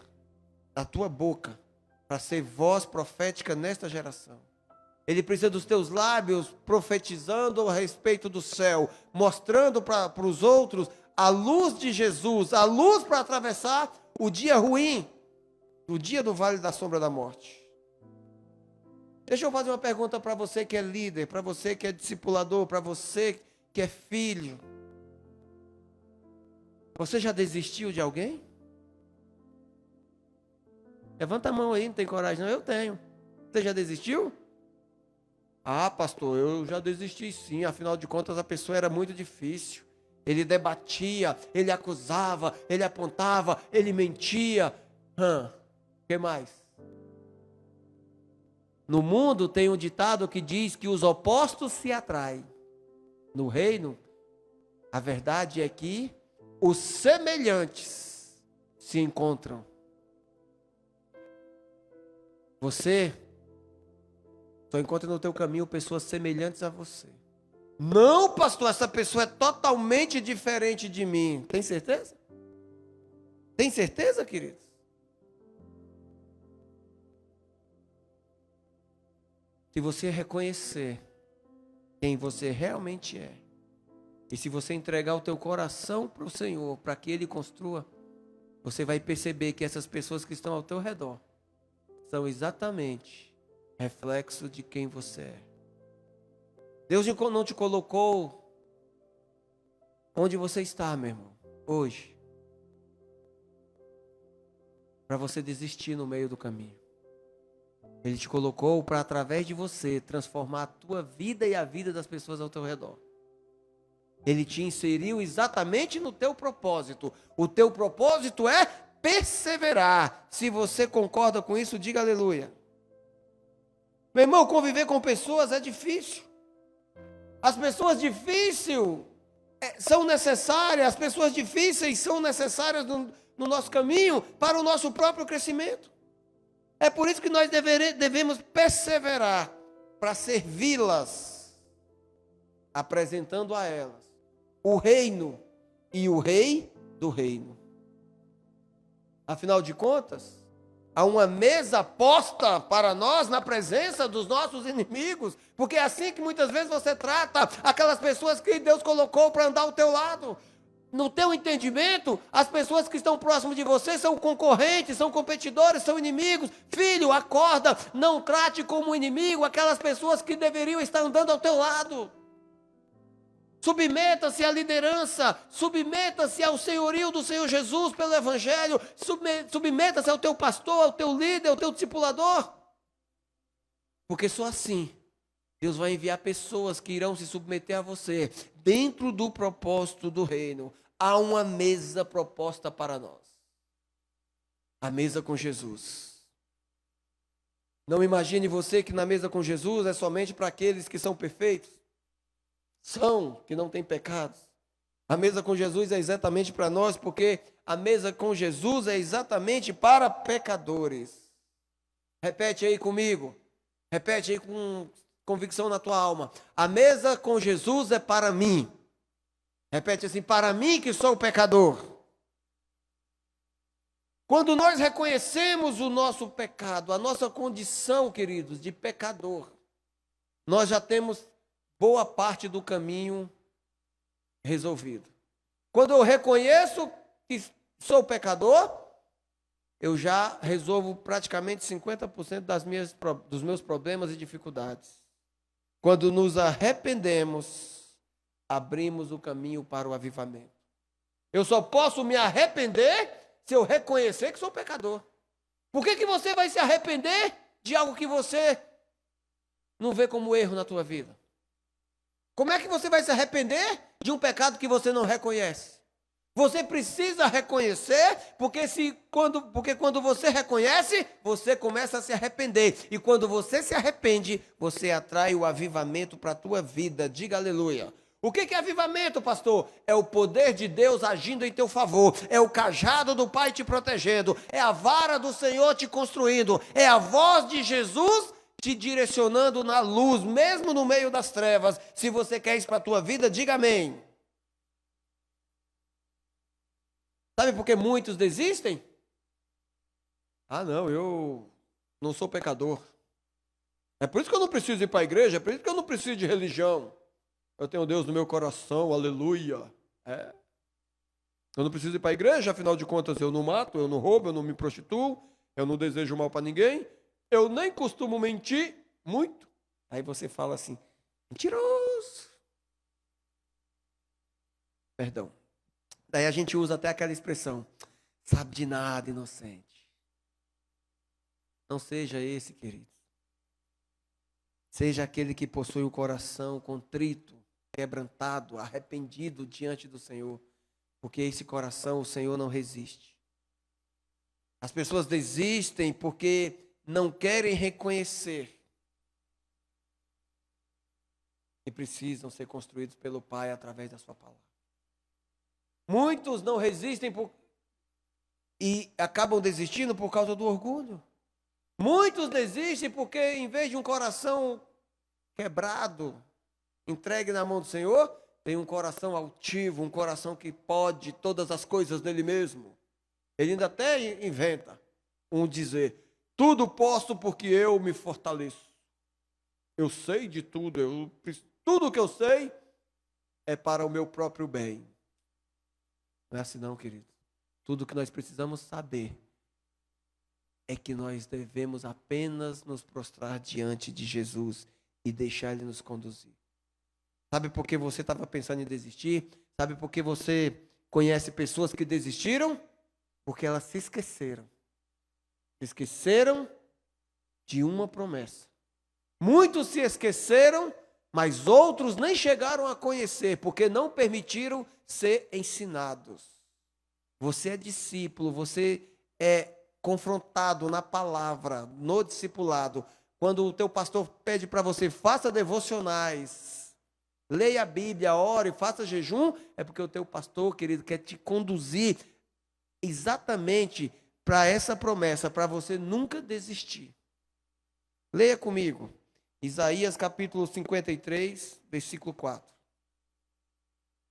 da tua boca para ser voz profética nesta geração. Ele precisa dos teus lábios profetizando a respeito do céu, mostrando para os outros a luz de Jesus, a luz para atravessar o dia ruim, o dia do vale da sombra da morte. Deixa eu fazer uma pergunta para você que é líder, para você que é discipulador, para você que é filho. Você já desistiu de alguém? Levanta a mão aí, não tem coragem não? Eu tenho. Você já desistiu? Ah, pastor, eu já desisti sim, afinal de contas a pessoa era muito difícil. Ele debatia, ele acusava, ele apontava, ele mentia. O que mais? No mundo tem um ditado que diz que os opostos se atraem. No reino, a verdade é que os semelhantes se encontram. Você só encontra no teu caminho pessoas semelhantes a você. Não, pastor, essa pessoa é totalmente diferente de mim. Tem certeza? Tem certeza, queridos? Se você reconhecer quem você realmente é, e se você entregar o teu coração para o Senhor, para que Ele construa, você vai perceber que essas pessoas que estão ao teu redor são exatamente reflexo de quem você é. Deus não te colocou onde você está, meu irmão, hoje, para você desistir no meio do caminho. Ele te colocou para, através de você, transformar a tua vida e a vida das pessoas ao teu redor. Ele te inseriu exatamente no teu propósito. O teu propósito é perseverar. Se você concorda com isso, diga aleluia. Meu irmão, conviver com pessoas é difícil. As pessoas difíceis são necessárias, as pessoas difíceis são necessárias no nosso caminho para o nosso próprio crescimento. É por isso que nós devemos perseverar para servi-las, apresentando a elas o reino e o rei do reino. Afinal de contas, há uma mesa posta para nós na presença dos nossos inimigos, porque é assim que muitas vezes você trata aquelas pessoas que Deus colocou para andar ao teu lado. No teu entendimento, as pessoas que estão próximas de você são concorrentes, são competidores, são inimigos. Filho, acorda, não trate como inimigo aquelas pessoas que deveriam estar andando ao teu lado. Submeta-se à liderança, submeta-se ao senhorio do Senhor Jesus pelo Evangelho, submeta-se ao teu pastor, ao teu líder, ao teu discipulador. Porque só assim Deus vai enviar pessoas que irão se submeter a você. Dentro do propósito do reino, há uma mesa proposta para nós. A mesa com Jesus. Não imagine você que na mesa com Jesus é somente para aqueles que são perfeitos. Que não têm pecados. A mesa com Jesus é exatamente para nós, porque a mesa com Jesus é exatamente para pecadores. Repete aí comigo. Repete aí com convicção na tua alma. A mesa com Jesus é para mim. Repete assim: para mim que sou pecador. Quando nós reconhecemos o nosso pecado, a nossa condição, queridos, de pecador, nós já temos boa parte do caminho resolvido. Quando eu reconheço que sou pecador, eu já resolvo praticamente 50% dos meus problemas e dificuldades. Quando nos arrependemos, abrimos o caminho para o avivamento. Eu só posso me arrepender se eu reconhecer que sou pecador. Por que você vai se arrepender de algo que você não vê como erro na tua vida? Como é que você vai se arrepender de um pecado que você não reconhece? Você precisa reconhecer, porque quando você reconhece, você começa a se arrepender. E quando você se arrepende, você atrai o avivamento para a tua vida. Diga aleluia. O que é avivamento, pastor? É o poder de Deus agindo em teu favor. É o cajado do Pai te protegendo. É a vara do Senhor te construindo. É a voz de Jesus te direcionando na luz, mesmo no meio das trevas. Se você quer isso para a tua vida, diga amém. Sabe por que muitos desistem? Ah, não, eu não sou pecador. É por isso que eu não preciso ir para a igreja, é por isso que eu não preciso de religião. Eu tenho Deus no meu coração, aleluia. É. Eu não preciso ir para a igreja, afinal de contas eu não mato, eu não roubo, eu não me prostituo, eu não desejo mal para ninguém, eu nem costumo mentir muito. Aí você fala assim, mentiroso. Perdão. Daí a gente usa até aquela expressão, sabe de nada, inocente. Não seja esse, querido. Seja aquele que possui o coração contrito, quebrantado, arrependido diante do Senhor. Porque esse coração o Senhor não resiste. As pessoas desistem porque não querem reconhecer que precisam ser construídos pelo Pai através da sua palavra. Muitos não resistem e acabam desistindo por causa do orgulho. Muitos desistem porque, em vez de um coração quebrado, entregue na mão do Senhor, tem um coração altivo, um coração que pode todas as coisas dele mesmo. Ele ainda até inventa um dizer, tudo posso porque eu me fortaleço. Eu sei de tudo, tudo que eu sei é para o meu próprio bem. Não é assim não, querido. Tudo que nós precisamos saber é que nós devemos apenas nos prostrar diante de Jesus e deixar Ele nos conduzir. Sabe por que você estava pensando em desistir? Sabe por que você conhece pessoas que desistiram? Porque elas se esqueceram. Se esqueceram de uma promessa. Muitos se esqueceram, mas outros nem chegaram a conhecer, porque não permitiram ser ensinados. Você é discípulo, você é confrontado na palavra, no discipulado. Quando o teu pastor pede para você, faça devocionais, leia a Bíblia, ore, faça jejum, é porque o teu pastor, querido, quer te conduzir exatamente para essa promessa, para você nunca desistir. Leia comigo, Isaías capítulo 53, versículo 4.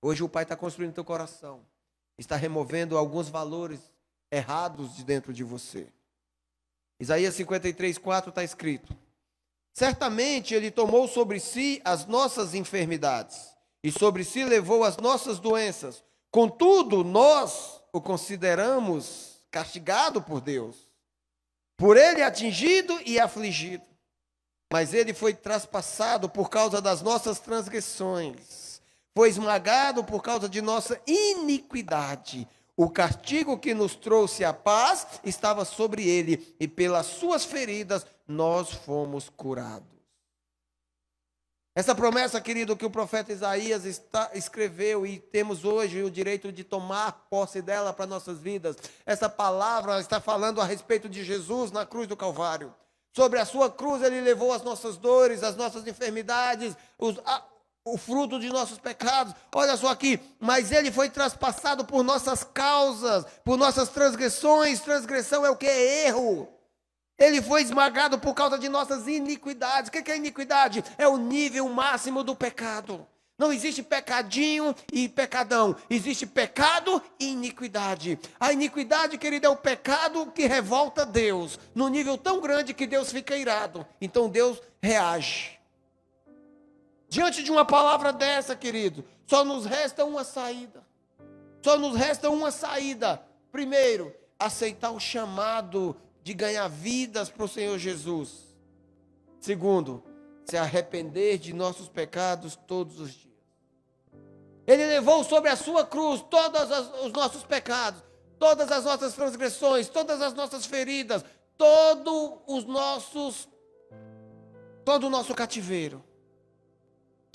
Hoje o Pai está construindo teu coração, está removendo alguns valores errados de dentro de você. Isaías 53, 4 está escrito: certamente Ele tomou sobre si as nossas enfermidades, e sobre si levou as nossas doenças. Contudo, nós o consideramos castigado por Deus, por Ele atingido e afligido. Mas Ele foi traspassado por causa das nossas transgressões, foi esmagado por causa de nossa iniquidade. O castigo que nos trouxe a paz estava sobre Ele, e pelas suas feridas nós fomos curados. Essa promessa, querido, que o profeta Isaías escreveu e temos hoje o direito de tomar posse dela para nossas vidas. Essa palavra está falando a respeito de Jesus na cruz do Calvário. Sobre a sua cruz Ele levou as nossas dores, as nossas enfermidades, o fruto de nossos pecados. Olha só aqui, mas Ele foi traspassado por nossas causas, por nossas transgressões. Transgressão é o que? É erro. Ele foi esmagado por causa de nossas iniquidades. O que é iniquidade? É o nível máximo do pecado. Não existe pecadinho e pecadão. Existe pecado e iniquidade. A iniquidade, querido, é o pecado que revolta Deus, no nível tão grande que Deus fica irado. Então Deus reage. Diante de uma palavra dessa, querido, só nos resta uma saída. Só nos resta uma saída. Primeiro, aceitar o chamado de ganhar vidas para o Senhor Jesus. Segundo, se arrepender de nossos pecados todos os dias. Ele levou sobre a sua cruz todos os nossos pecados, todas as nossas transgressões, todas as nossas feridas, todo o nosso cativeiro.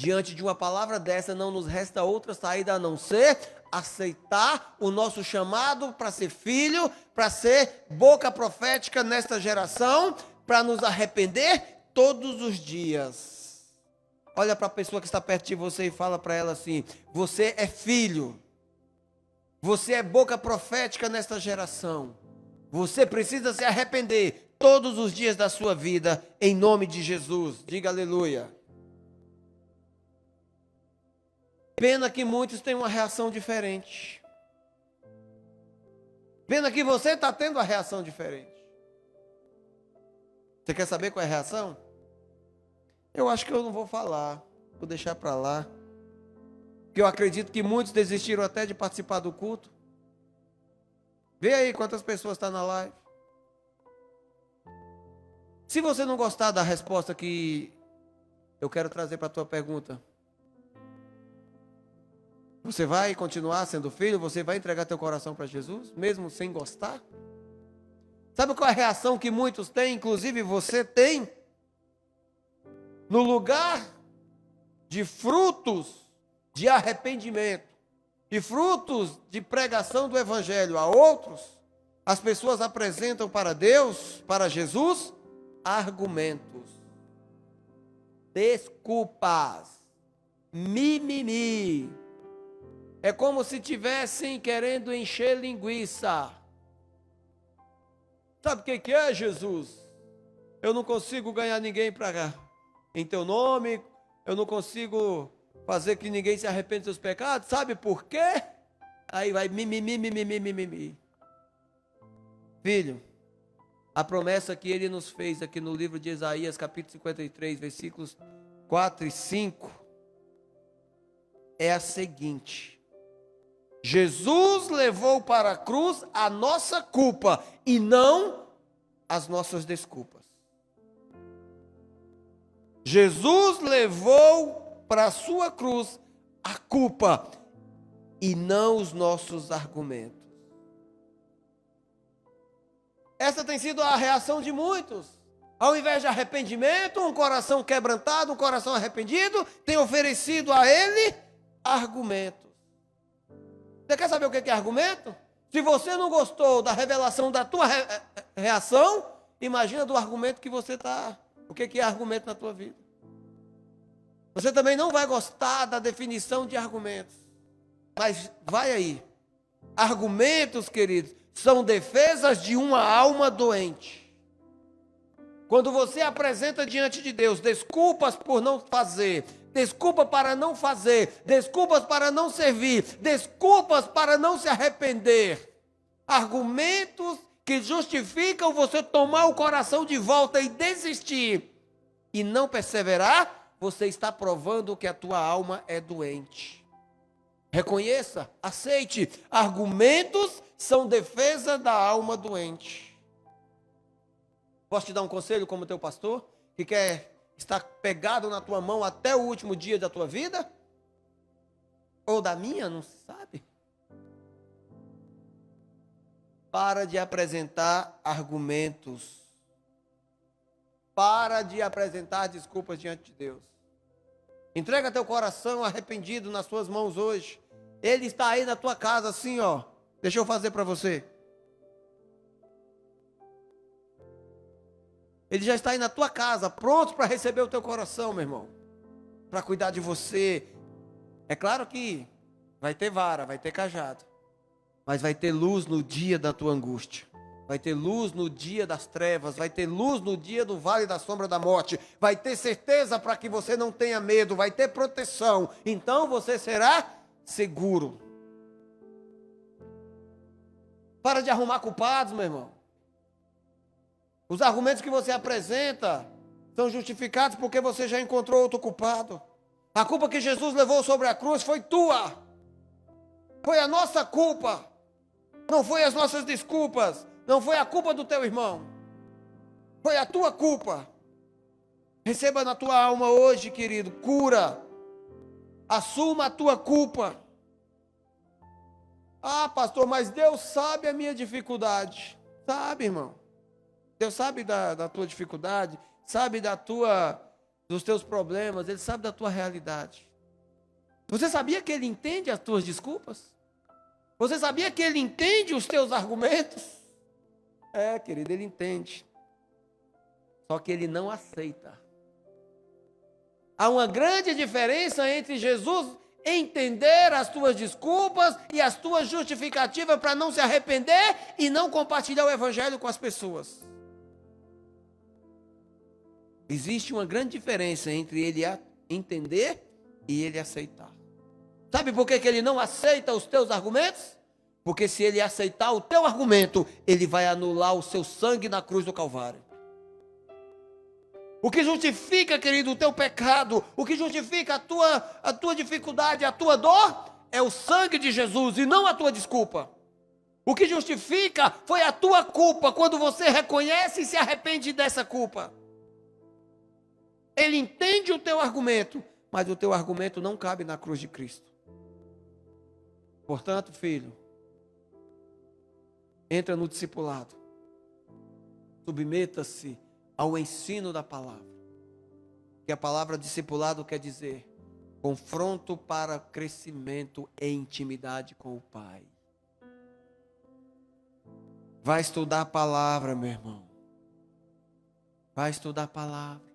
Diante de uma palavra dessa, não nos resta outra saída a não ser aceitar o nosso chamado para ser filho, para ser boca profética nesta geração, para nos arrepender todos os dias. Olha para a pessoa que está perto de você e fala para ela assim: você é filho, você é boca profética nesta geração, você precisa se arrepender todos os dias da sua vida, em nome de Jesus. Diga aleluia. Pena que muitos têm uma reação diferente. Pena que você está tendo uma reação diferente. Você quer saber qual é a reação? Eu acho que eu não vou falar, vou deixar para lá. Porque eu acredito que muitos desistiram até de participar do culto. Vê aí quantas pessoas estão na live. Se você não gostar da resposta que eu quero trazer para a tua pergunta, você vai continuar sendo filho? Você vai entregar teu coração para Jesus, mesmo sem gostar? Sabe qual é a reação que muitos têm, inclusive você tem? No lugar de frutos de arrependimento e frutos de pregação do evangelho a outros, as pessoas apresentam para Deus, para Jesus, argumentos, desculpas, mimimi. É como se tivessem querendo encher linguiça. Sabe o que é, Jesus? Eu não consigo ganhar ninguém para cá em teu nome. Eu não consigo fazer que ninguém se arrependa dos seus pecados. Sabe por quê? Aí vai mimimi. Filho, a promessa que ele nos fez aqui no livro de Isaías, capítulo 53, versículos 4 e 5, é a seguinte: Jesus levou para a cruz a nossa culpa e não as nossas desculpas. Jesus levou para a sua cruz a culpa e não os nossos argumentos. Essa tem sido a reação de muitos. Ao invés de arrependimento, um coração quebrantado, um coração arrependido, tem oferecido a ele argumentos. Você quer saber o que é argumento? Se você não gostou da revelação da tua reação, imagina do argumento que você está. O que é argumento na tua vida? Você também não vai gostar da definição de argumentos. Mas vai aí. Argumentos, queridos, são defesas de uma alma doente. Quando você apresenta diante de Deus desculpas por não fazer, desculpa para não fazer, desculpas para não servir, desculpas para não se arrepender, argumentos que justificam você tomar o coração de volta e desistir e não perseverar, você está provando que a tua alma é doente. Reconheça, aceite, argumentos são defesa da alma doente. Posso te dar um conselho como teu pastor, que quer estar pegado na tua mão até o último dia da tua vida? Ou da minha, não se sabe? Para de apresentar argumentos. Para de apresentar desculpas diante de Deus. Entrega teu coração arrependido nas suas mãos hoje. Ele está aí na tua casa assim, ó. Deixa eu fazer para você. Ele já está aí na tua casa, pronto para receber o teu coração, meu irmão. Para cuidar de você. É claro que vai ter vara, vai ter cajado. Mas vai ter luz no dia da tua angústia. Vai ter luz no dia das trevas. Vai ter luz no dia do vale da sombra da morte. Vai ter certeza para que você não tenha medo. Vai ter proteção. Então você será seguro. Para de arrumar culpados, meu irmão. Os argumentos que você apresenta são justificados porque você já encontrou outro culpado. A culpa que Jesus levou sobre a cruz foi tua. Foi a nossa culpa. Não foi as nossas desculpas. Não foi a culpa do teu irmão. Foi a tua culpa. Receba na tua alma hoje, querido, cura. Assuma a tua culpa. Ah, pastor, mas Deus sabe a minha dificuldade. Sabe, irmão. Deus sabe da tua dificuldade, sabe da tua dos teus problemas, Ele sabe da tua realidade. Você sabia que Ele entende as tuas desculpas? Você sabia que Ele entende os teus argumentos? É, querido, Ele entende. Só que Ele não aceita. Há uma grande diferença entre Jesus entender as tuas desculpas e as tuas justificativas para não se arrepender e não compartilhar o evangelho com as pessoas. Existe uma grande diferença entre ele entender e ele aceitar. Sabe por que ele não aceita os teus argumentos? Porque se ele aceitar o teu argumento, ele vai anular o seu sangue na cruz do Calvário. O que justifica, querido, o teu pecado, o que justifica a tua dificuldade, a tua dor, é o sangue de Jesus e não a tua desculpa. O que justifica foi a tua culpa, quando você reconhece e se arrepende dessa culpa. Ele entende o teu argumento, mas o teu argumento não cabe na cruz de Cristo. Portanto, filho, entra no discipulado, submeta-se ao ensino da palavra, que a palavra discipulado quer dizer confronto para crescimento e intimidade com o Pai. Vai estudar a palavra, meu irmão. Vai estudar a palavra.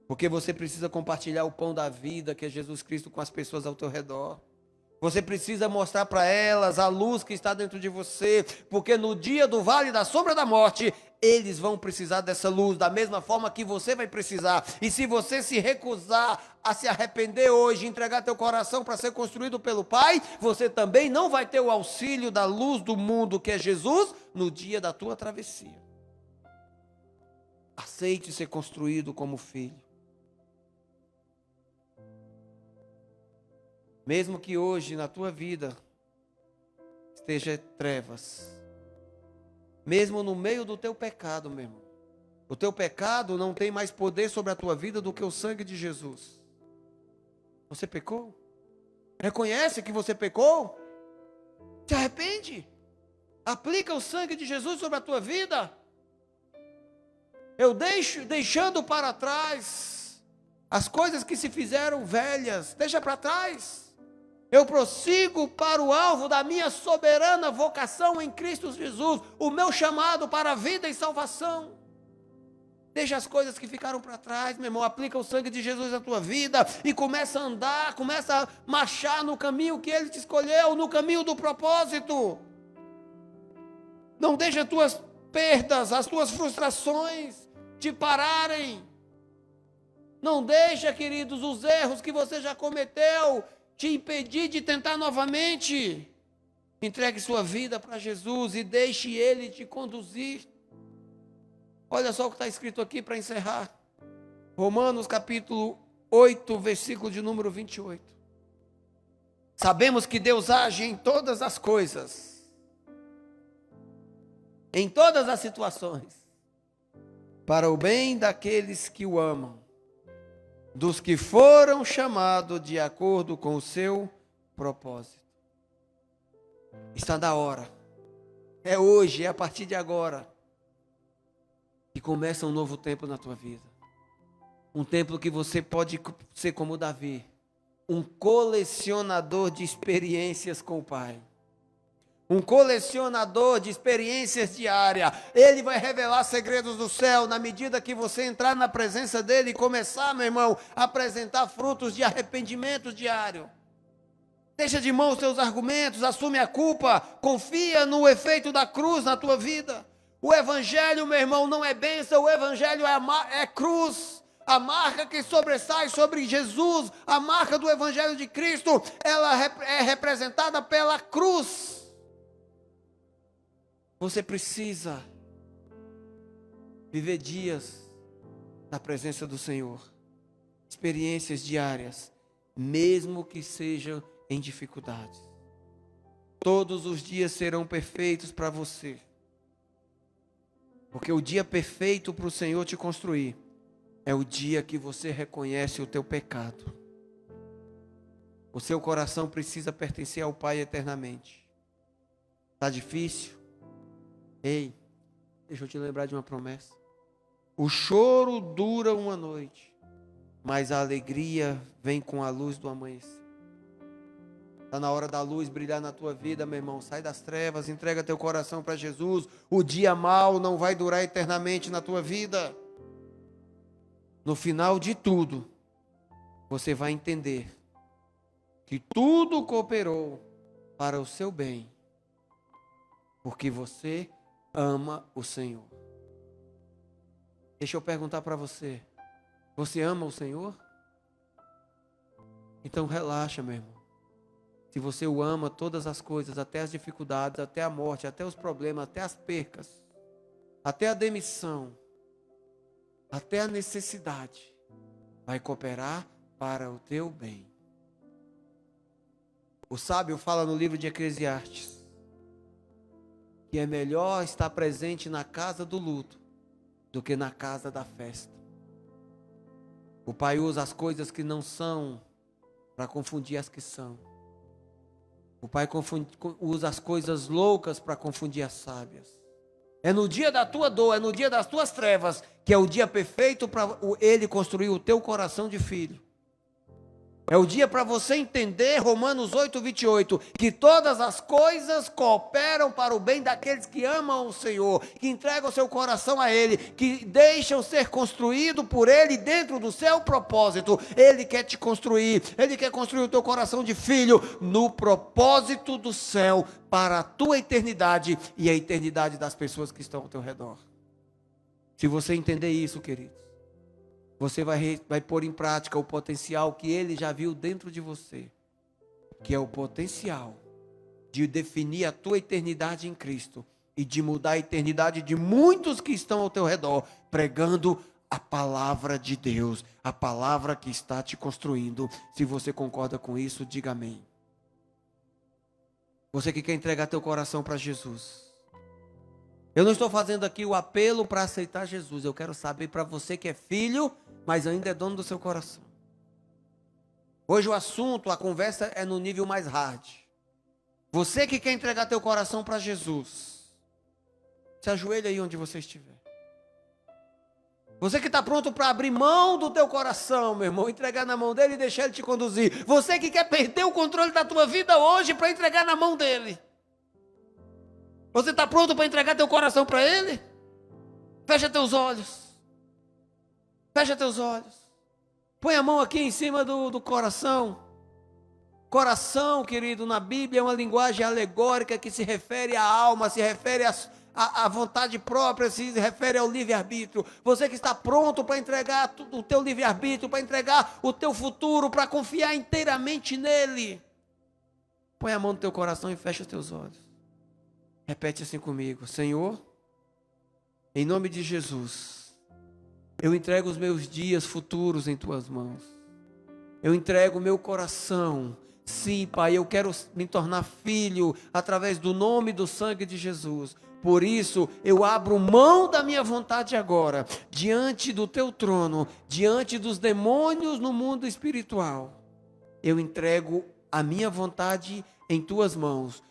Porque você precisa compartilhar o pão da vida, que é Jesus Cristo, com as pessoas ao teu redor. Você precisa mostrar para elas a luz que está dentro de você, porque no dia do vale da sombra da morte, eles vão precisar dessa luz, da mesma forma que você vai precisar. E se você se recusar a se arrepender hoje, entregar teu coração para ser construído pelo Pai, você também não vai ter o auxílio da luz do mundo, que é Jesus, no dia da tua travessia. Aceite ser construído como filho. Mesmo que hoje na tua vida esteja trevas, mesmo no meio do teu pecado, meu irmão, o teu pecado não tem mais poder sobre a tua vida do que o sangue de Jesus. Você pecou? Reconhece que você pecou? Se arrepende. Aplica o sangue de Jesus sobre a tua vida. Eu deixando para trás as coisas que se fizeram velhas, deixa para trás. Eu prossigo para o alvo da minha soberana vocação em Cristo Jesus, o meu chamado para a vida e salvação. Deixa as coisas que ficaram para trás, meu irmão, aplica o sangue de Jesus na tua vida e começa a andar, começa a marchar no caminho que Ele te escolheu, no caminho do propósito. Não deixa as tuas perdas, as tuas frustrações te pararem. Não deixa, queridos, os erros que você já cometeu te impedir de tentar novamente. Entregue sua vida para Jesus e deixe Ele te conduzir. Olha só o que está escrito aqui para encerrar. Romanos capítulo 8, versículo de número 28. Sabemos que Deus age em todas as coisas, em todas as situações, para o bem daqueles que o amam, dos que foram chamados de acordo com o seu propósito. Está na hora. É hoje, é a partir de agora que começa um novo tempo na tua vida. Um tempo que você pode ser como Davi, um colecionador de experiências com o Pai. Um colecionador de experiências diárias. Ele vai revelar segredos do céu na medida que você entrar na presença dele e começar, meu irmão, a apresentar frutos de arrependimento diário. Deixa de mão os teus argumentos, assume a culpa, confia no efeito da cruz na tua vida. O evangelho, meu irmão, não é bênção, o evangelho é cruz. A marca que sobressai sobre Jesus, a marca do evangelho de Cristo, ela é representada pela cruz. Você precisa viver dias na presença do Senhor, experiências diárias, mesmo que sejam em dificuldades. Todos os dias serão perfeitos para você, porque o dia perfeito para o Senhor te construir é o dia que você reconhece o teu pecado. O seu coração precisa pertencer ao Pai eternamente. Está difícil? Ei, deixa eu te lembrar de uma promessa. O choro dura uma noite, mas a alegria vem com a luz do amanhecer. Está na hora da luz brilhar na tua vida, meu irmão. Sai das trevas, entrega teu coração para Jesus. O dia mau não vai durar eternamente na tua vida. No final de tudo, você vai entender que tudo cooperou para o seu bem, porque você ama o Senhor. Deixa eu perguntar para você: você ama o Senhor? Então relaxa, meu irmão. Se você o ama, todas as coisas, até as dificuldades, até a morte, até os problemas, até as percas, até a demissão, até a necessidade, vai cooperar para o teu bem. O sábio fala no livro de Eclesiastes que é melhor estar presente na casa do luto do que na casa da festa. O pai usa as coisas que não são para confundir as que são. O pai usa as coisas loucas para confundir as sábias. É no dia da tua dor, é no dia das tuas trevas, que é o dia perfeito para ele construir o teu coração de filho. É o dia para você entender, Romanos 8:28, que todas as coisas cooperam para o bem daqueles que amam o Senhor, que entregam o seu coração a Ele, que deixam ser construído por Ele dentro do seu propósito. Ele quer te construir, Ele quer construir o teu coração de filho no propósito do céu, para a tua eternidade e a eternidade das pessoas que estão ao teu redor. Se você entender isso, queridos, você vai pôr em prática o potencial que Ele já viu dentro de você, que é o potencial de definir a tua eternidade em Cristo e de mudar a eternidade de muitos que estão ao teu redor, pregando a palavra de Deus, a palavra que está te construindo. Se você concorda com isso, diga amém. Você que quer entregar teu coração para Jesus. Eu não estou fazendo aqui o apelo para aceitar Jesus. Eu quero saber para você que é filho, mas ainda é dono do seu coração. Hoje o assunto, a conversa é no nível mais hard. Você que quer entregar teu coração para Jesus, se ajoelha aí onde você estiver. Você que está pronto para abrir mão do teu coração, meu irmão, entregar na mão dele e deixar ele te conduzir. Você que quer perder o controle da tua vida hoje para entregar na mão dele. Você está pronto para entregar teu coração para ele? Fecha teus olhos. Fecha teus olhos. Põe a mão aqui em cima do coração. Coração, querido, na Bíblia é uma linguagem alegórica que se refere à alma, se refere à vontade própria, se refere ao livre-arbítrio. Você que está pronto para entregar o teu livre-arbítrio, para entregar o teu futuro, para confiar inteiramente nele. Põe a mão no teu coração e fecha os teus olhos. Repete assim comigo: Senhor, em nome de Jesus, eu entrego os meus dias futuros em tuas mãos. Eu entrego o meu coração. Sim, Pai, eu quero me tornar filho através do nome e do sangue de Jesus. Por isso, eu abro mão da minha vontade agora, diante do teu trono, diante dos demônios no mundo espiritual. Eu entrego a minha vontade em tuas mãos.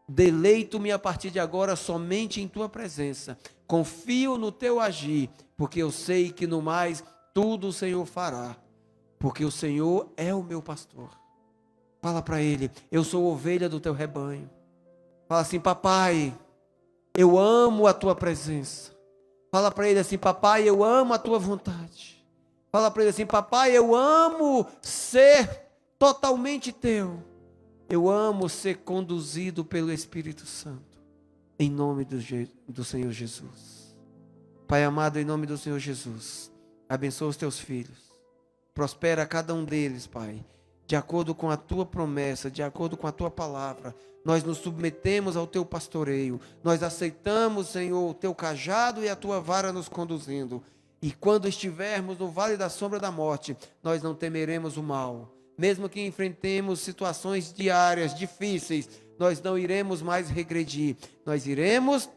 Deleito-me a partir de agora somente em tua presença. Confio no teu agir, porque eu sei que no mais tudo o Senhor fará. Porque o Senhor é o meu pastor. Fala para ele: eu sou ovelha do teu rebanho. Fala assim: papai, eu amo a tua presença. Fala para ele assim: papai, eu amo a tua vontade. Fala para ele assim: papai, eu amo ser totalmente teu. Eu amo ser conduzido pelo Espírito Santo. Em nome do Senhor Jesus. Pai amado, em nome do Senhor Jesus, abençoa os teus filhos. Prospera cada um deles, Pai, de acordo com a tua promessa, de acordo com a tua palavra. Nós nos submetemos ao teu pastoreio. Nós aceitamos, Senhor, o teu cajado e a tua vara nos conduzindo. E quando estivermos no vale da sombra da morte, nós não temeremos o mal. Mesmo que enfrentemos situações diárias difíceis, nós não iremos mais regredir. Nós iremos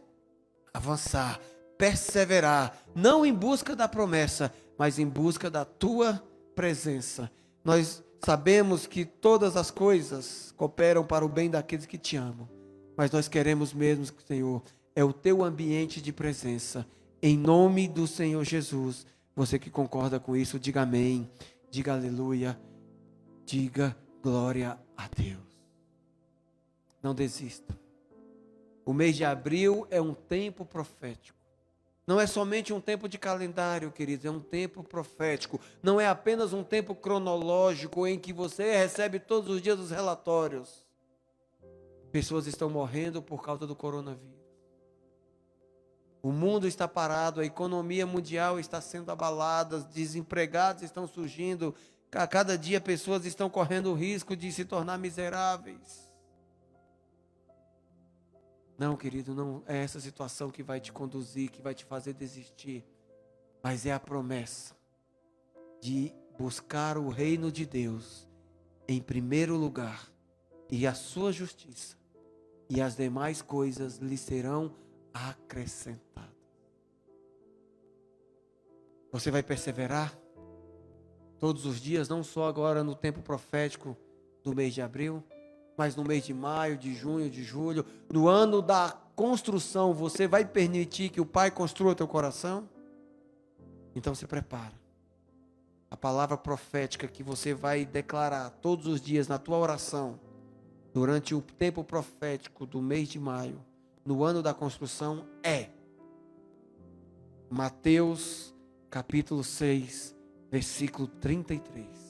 avançar, perseverar, não em busca da promessa, mas em busca da tua presença. Nós sabemos que todas as coisas cooperam para o bem daqueles que te amam, mas nós queremos mesmo, Senhor, é o teu ambiente de presença. Em nome do Senhor Jesus, Você que concorda com isso, diga amém, diga aleluia, diga glória a Deus. Não desista. O mês de abril é um tempo profético. Não é somente um tempo de calendário, queridos, é um tempo profético. Não é apenas um tempo cronológico em que você recebe todos os dias os relatórios. Pessoas estão morrendo por causa do coronavírus. O mundo está parado, a economia mundial está sendo abalada, desempregados estão surgindo. A cada dia pessoas estão correndo o risco de se tornar miseráveis. Não, querido, não é essa situação que vai te conduzir, que vai te fazer desistir. Mas é a promessa de buscar o reino de Deus em primeiro lugar e a sua justiça. E as demais coisas lhe serão acrescentadas. Você vai perseverar todos os dias, não só agora no tempo profético do mês de abril, mas no mês de maio, de junho, de julho, no ano da construção, você vai permitir que o Pai construa teu coração? Então se prepara. A palavra profética que você vai declarar todos os dias na tua oração, durante o tempo profético do mês de maio, no ano da construção, é Mateus capítulo 6, versículo 33.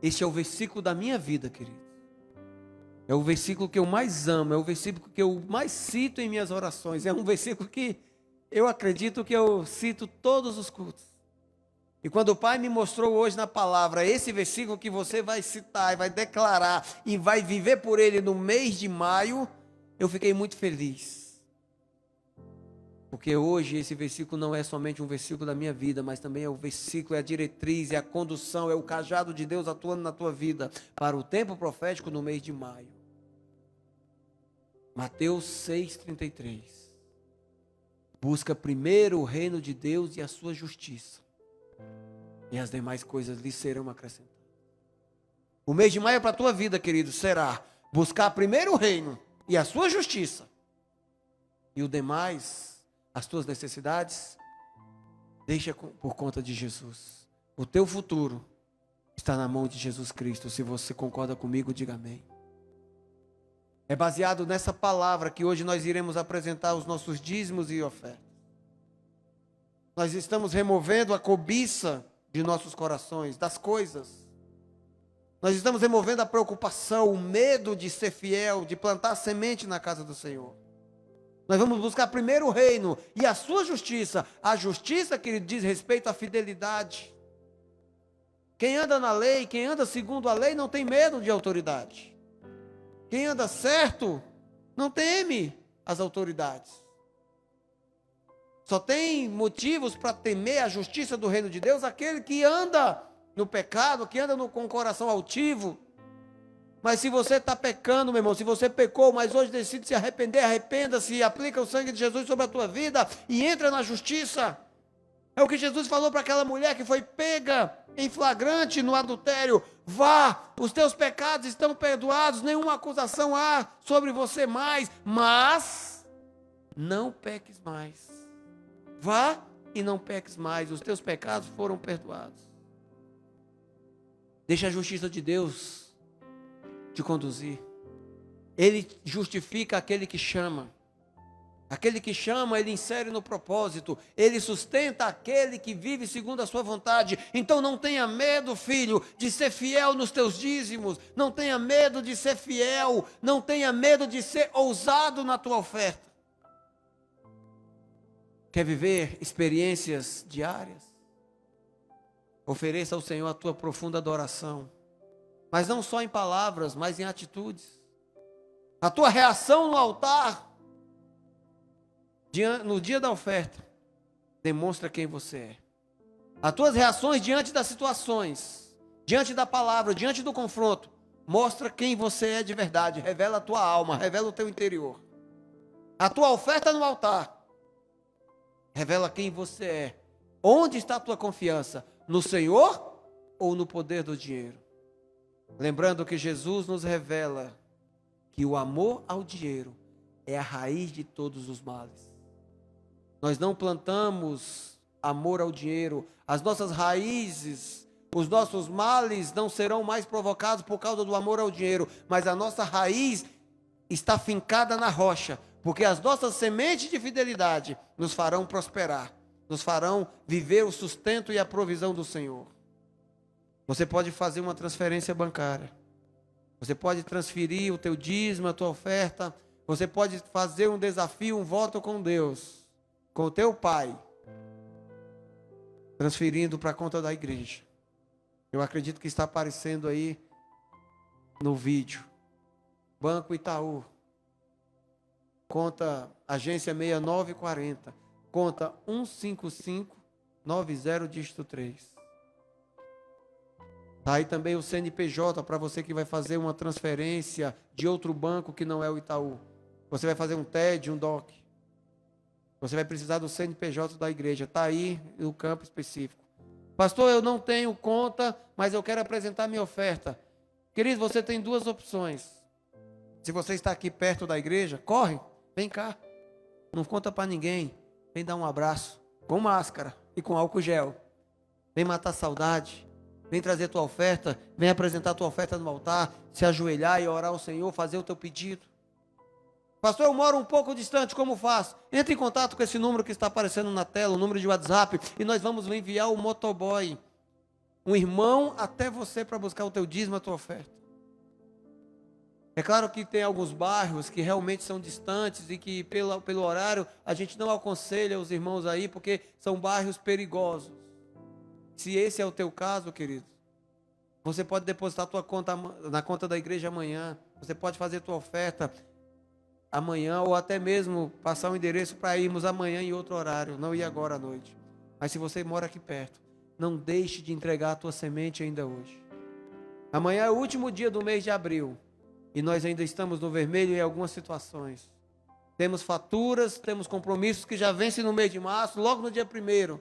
Este é o versículo da minha vida, querido. É o versículo que eu mais amo, é o versículo que eu mais cito em minhas orações. É um versículo que eu acredito que eu cito todos os cultos. E quando o Pai me mostrou hoje na palavra esse versículo que você vai citar, e vai declarar e vai viver por ele no mês de maio, eu fiquei muito feliz. Porque hoje esse versículo não é somente um versículo da minha vida, mas também é o versículo, é a diretriz, é a condução, é o cajado de Deus atuando na tua vida para o tempo profético no mês de maio. Mateus 6,33. Busca primeiro o reino de Deus e a sua justiça, e as demais coisas lhe serão acrescentadas. O mês de maio para a tua vida, querido, será buscar primeiro o reino e a sua justiça, e o demais, as tuas necessidades, deixa por conta de Jesus. O teu futuro está na mão de Jesus Cristo. Se você concorda comigo, diga amém. É baseado nessa palavra que hoje nós iremos apresentar os nossos dízimos e ofertas. Nós estamos removendo a cobiça de nossos corações, das coisas. Nós estamos removendo a preocupação, o medo de ser fiel, de plantar semente na casa do Senhor. Nós vamos buscar primeiro o reino e a sua justiça. A justiça, que diz respeito à fidelidade. Quem anda na lei, quem anda segundo a lei, não tem medo de autoridade. Quem anda certo, não teme as autoridades. Só tem motivos para temer a justiça do reino de Deus aquele que anda no pecado, que anda com o coração altivo. Mas se você está pecando, meu irmão, se você pecou, mas hoje decide se arrepender, arrependa-se, aplica o sangue de Jesus sobre a tua vida e entra na justiça. É o que Jesus falou para aquela mulher que foi pega em flagrante no adultério. Vá, os teus pecados estão perdoados, nenhuma acusação há sobre você mais, mas não peques mais. Vá e não peques mais, os teus pecados foram perdoados. Deixa a justiça de Deus te conduzir. Ele justifica aquele que chama. Aquele que chama, ele insere no propósito. Ele sustenta aquele que vive segundo a sua vontade. Então não tenha medo, filho, de ser fiel nos teus dízimos. Não tenha medo de ser fiel. Não tenha medo de ser ousado na tua oferta. Quer viver experiências diárias? Ofereça ao Senhor a tua profunda adoração. Mas não só em palavras, mas em atitudes. A tua reação no altar, no dia da oferta, demonstra quem você é. As tuas reações diante das situações, diante da palavra, diante do confronto, mostra quem você é de verdade. Revela a tua alma, revela o teu interior. A tua oferta no altar revela quem você é. Onde está a tua confiança? No Senhor ou no poder do dinheiro? Lembrando que Jesus nos revela que o amor ao dinheiro é a raiz de todos os males. Nós não plantamos amor ao dinheiro. As nossas raízes, os nossos males não serão mais provocados por causa do amor ao dinheiro, mas a nossa raiz está fincada na rocha, porque as nossas sementes de fidelidade nos farão prosperar, nos farão viver o sustento e a provisão do Senhor. Você pode fazer uma transferência bancária, você pode transferir o teu dízimo, a tua oferta, você pode fazer um desafio, um voto com Deus, com o teu pai, transferindo para a conta da igreja. Eu acredito que está aparecendo aí no vídeo. Banco Itaú, conta agência 6940, conta 15590 dígito 3. Está aí também o CNPJ para você que vai fazer uma transferência de outro banco que não é o Itaú. Você vai fazer um TED, um DOC. Você vai precisar do CNPJ da igreja. Está aí no campo específico. Pastor, eu não tenho conta, mas eu quero apresentar minha oferta. Querido, você tem duas opções. Se você está aqui perto da igreja, corre, vem cá. Não conta para ninguém. Vem dar um abraço, com máscara e com álcool gel. Vem matar a saudade. Vem trazer tua oferta, vem apresentar tua oferta no altar, se ajoelhar e orar ao Senhor, fazer o teu pedido. Pastor, eu moro um pouco distante, como faço? Entre em contato com esse número que está aparecendo na tela, o número de WhatsApp, e nós vamos enviar o motoboy, um irmão até você para buscar o teu dízimo, a tua oferta. É claro que tem alguns bairros que realmente são distantes e que pelo horário a gente não aconselha os irmãos aí, porque são bairros perigosos. Se esse é o teu caso, querido, você pode depositar tua conta na conta da igreja amanhã, você pode fazer tua oferta amanhã, ou até mesmo passar um endereço para irmos amanhã em outro horário, não ir agora à noite. Mas se você mora aqui perto, não deixe de entregar a tua semente ainda hoje. Amanhã é o último dia do mês de abril, e nós ainda estamos no vermelho em algumas situações. Temos faturas, temos compromissos que já vencem no mês de março, logo no dia 1º.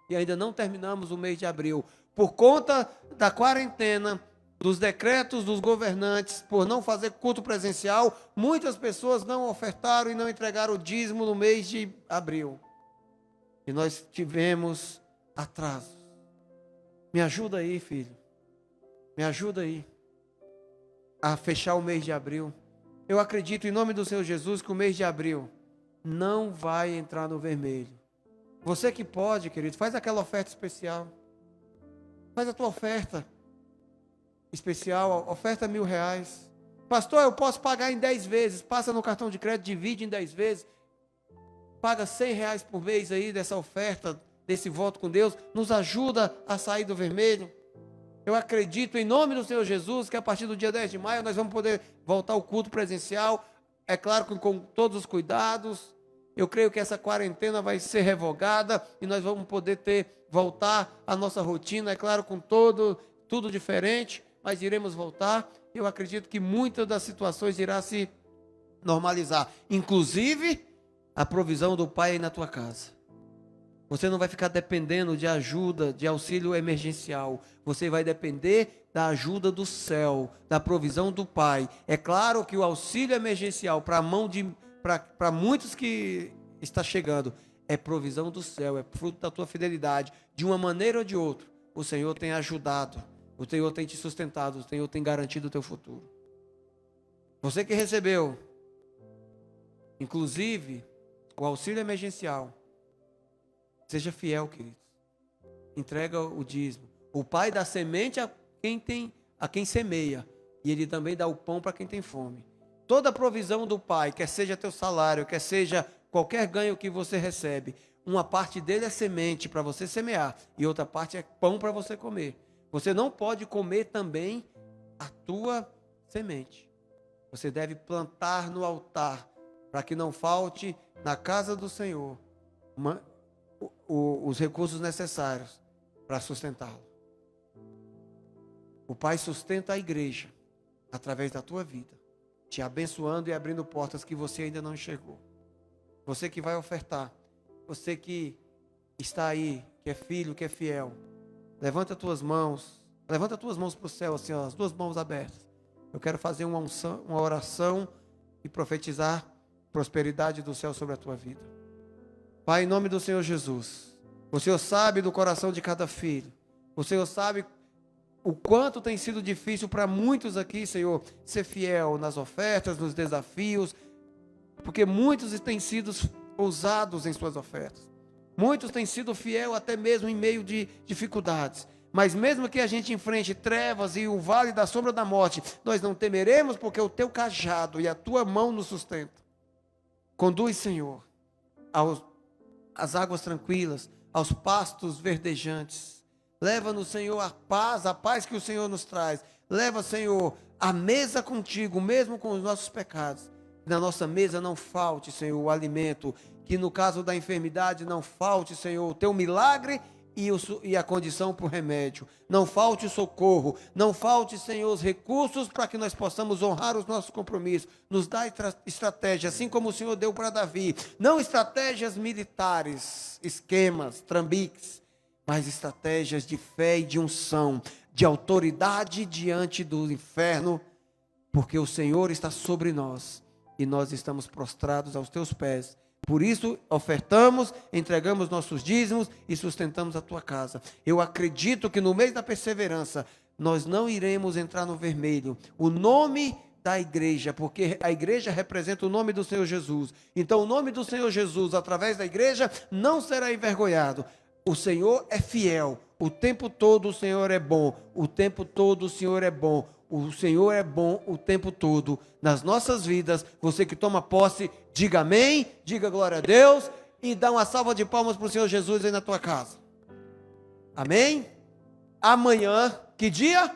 E ainda não terminamos o mês de abril. Por conta da quarentena, dos decretos dos governantes, por não fazer culto presencial, muitas pessoas não ofertaram e não entregaram o dízimo no mês de abril. E nós tivemos atrasos. Me ajuda aí, filho. Me ajuda aí a fechar o mês de abril. Eu acredito, em nome do Senhor Jesus, que o mês de abril não vai entrar no vermelho. Você que pode, querido, faz aquela oferta especial. Faz a tua oferta especial, oferta R$1.000. Pastor, eu posso pagar em 10 vezes. Passa no cartão de crédito, divide em 10 vezes. Paga R$100 por mês aí dessa oferta, desse voto com Deus. Nos ajuda a sair do vermelho. Eu acredito, em nome do Senhor Jesus, que a partir do dia 10 de maio nós vamos poder voltar ao culto presencial. É claro que com todos os cuidados. Eu creio que essa quarentena vai ser revogada e nós vamos poder voltar à nossa rotina, é claro, com tudo diferente, mas iremos voltar. Eu acredito que muitas das situações irá se normalizar, inclusive a provisão do Pai aí na tua casa. Você não vai ficar dependendo de ajuda, de auxílio emergencial. Você vai depender da ajuda do céu, da provisão do Pai. É claro que o auxílio emergencial para muitos que está chegando, é provisão do céu, é fruto da tua fidelidade. De uma maneira ou de outra, o Senhor tem ajudado, o Senhor tem te sustentado, o Senhor tem garantido o teu futuro. Você que recebeu, inclusive, o auxílio emergencial, seja fiel, queridos. Entrega o dízimo. O Pai dá semente a quem semeia, e Ele também dá o pão para quem tem fome. Toda a provisão do Pai, quer seja teu salário, quer seja qualquer ganho que você recebe, uma parte dele é semente para você semear e outra parte é pão para você comer. Você não pode comer também a tua semente. Você deve plantar no altar para que não falte na casa do Senhor os recursos necessários para sustentá-lo. O Pai sustenta a igreja através da tua vida, te abençoando e abrindo portas que você ainda não enxergou. Você que vai ofertar, você que está aí, que é filho, que é fiel, levanta as tuas mãos para o céu, assim, ó, as duas mãos abertas. Eu quero fazer uma oração e profetizar prosperidade do céu sobre a tua vida. Pai, em nome do Senhor Jesus, O Senhor sabe do coração de cada filho. O Senhor sabe o quanto tem sido difícil para muitos aqui, Senhor, ser fiel nas ofertas, nos desafios, porque muitos têm sido ousados em suas ofertas. Muitos têm sido fiel até mesmo em meio de dificuldades. Mas mesmo que a gente enfrente trevas e o vale da sombra da morte, nós não temeremos, porque o teu cajado e a tua mão nos sustentam. Conduz, Senhor, às águas tranquilas, aos pastos verdejantes. Leva-nos, Senhor, a paz que o Senhor nos traz. Leva, Senhor, a mesa contigo, mesmo com os nossos pecados. Na nossa mesa não falte, Senhor, o alimento. Que no caso da enfermidade não falte, Senhor, o teu milagre e a condição para o remédio. Não falte o socorro. Não falte, Senhor, os recursos para que nós possamos honrar os nossos compromissos. Nos dá estratégia, assim como o Senhor deu para Davi. Não estratégias militares, esquemas, trambiques, mas estratégias de fé e de unção, de autoridade diante do inferno, porque o Senhor está sobre nós e nós estamos prostrados aos teus pés. Por isso, ofertamos, entregamos nossos dízimos e sustentamos a tua casa. Eu acredito que no mês da perseverança, nós não iremos entrar no vermelho. O nome da igreja, porque a igreja representa o nome do Senhor Jesus. Então, o nome do Senhor Jesus, através da igreja, não será envergonhado. O Senhor é fiel. O tempo todo o Senhor é bom. O tempo todo o Senhor é bom. O Senhor é bom o tempo todo nas nossas vidas. Você que toma posse, diga amém, diga glória a Deus e dá uma salva de palmas para o Senhor Jesus aí na tua casa. Amém? Amanhã, que dia?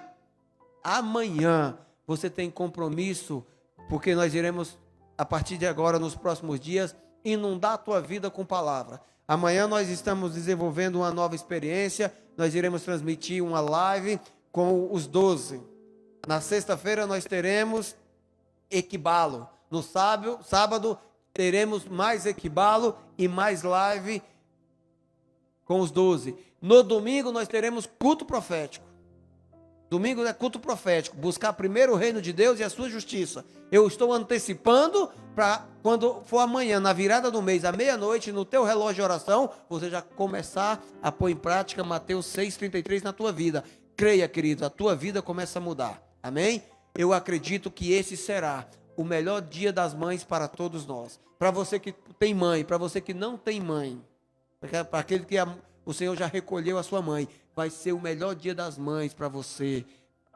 Amanhã você tem compromisso, porque nós iremos, a partir de agora, nos próximos dias, inundar a tua vida com palavra. Amanhã nós estamos desenvolvendo uma nova experiência, nós iremos transmitir uma live com os 12. Na sexta-feira nós teremos Equibalo. No sábado teremos mais Equibalo e mais live com os 12. No domingo nós teremos culto profético. Domingo é culto profético. Buscar primeiro o reino de Deus e a sua justiça. Eu estou antecipando para quando for amanhã, na virada do mês, à meia-noite, no teu relógio de oração, você já começar a pôr em prática Mateus 6,33 na tua vida. Creia, querido, a tua vida começa a mudar. Amém? Eu acredito que esse será o melhor dia das mães para todos nós. Para você que tem mãe, para você que não tem mãe, para aquele que o Senhor já recolheu a sua mãe, vai ser o melhor dia das mães para você.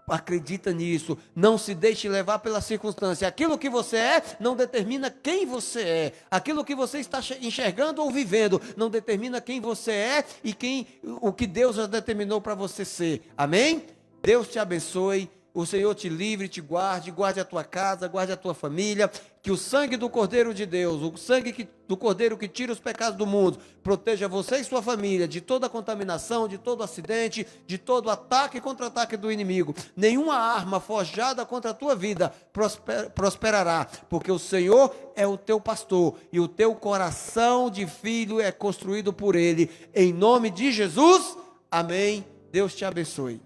Acredita nisso, não se deixe levar pela circunstância. Aquilo que você é não determina quem você é. Aquilo que você está enxergando ou vivendo não determina quem você é e o que Deus já determinou para você ser. Amém? Deus te abençoe. O Senhor te livre, te guarde, guarde a tua casa, guarde a tua família, que o sangue do Cordeiro de Deus, o sangue do Cordeiro que tira os pecados do mundo, proteja você e sua família de toda contaminação, de todo acidente, de todo ataque e contra-ataque do inimigo. Nenhuma arma forjada contra a tua vida prosperará, porque o Senhor é o teu pastor e o teu coração de filho é construído por Ele. Em nome de Jesus, amém. Deus te abençoe.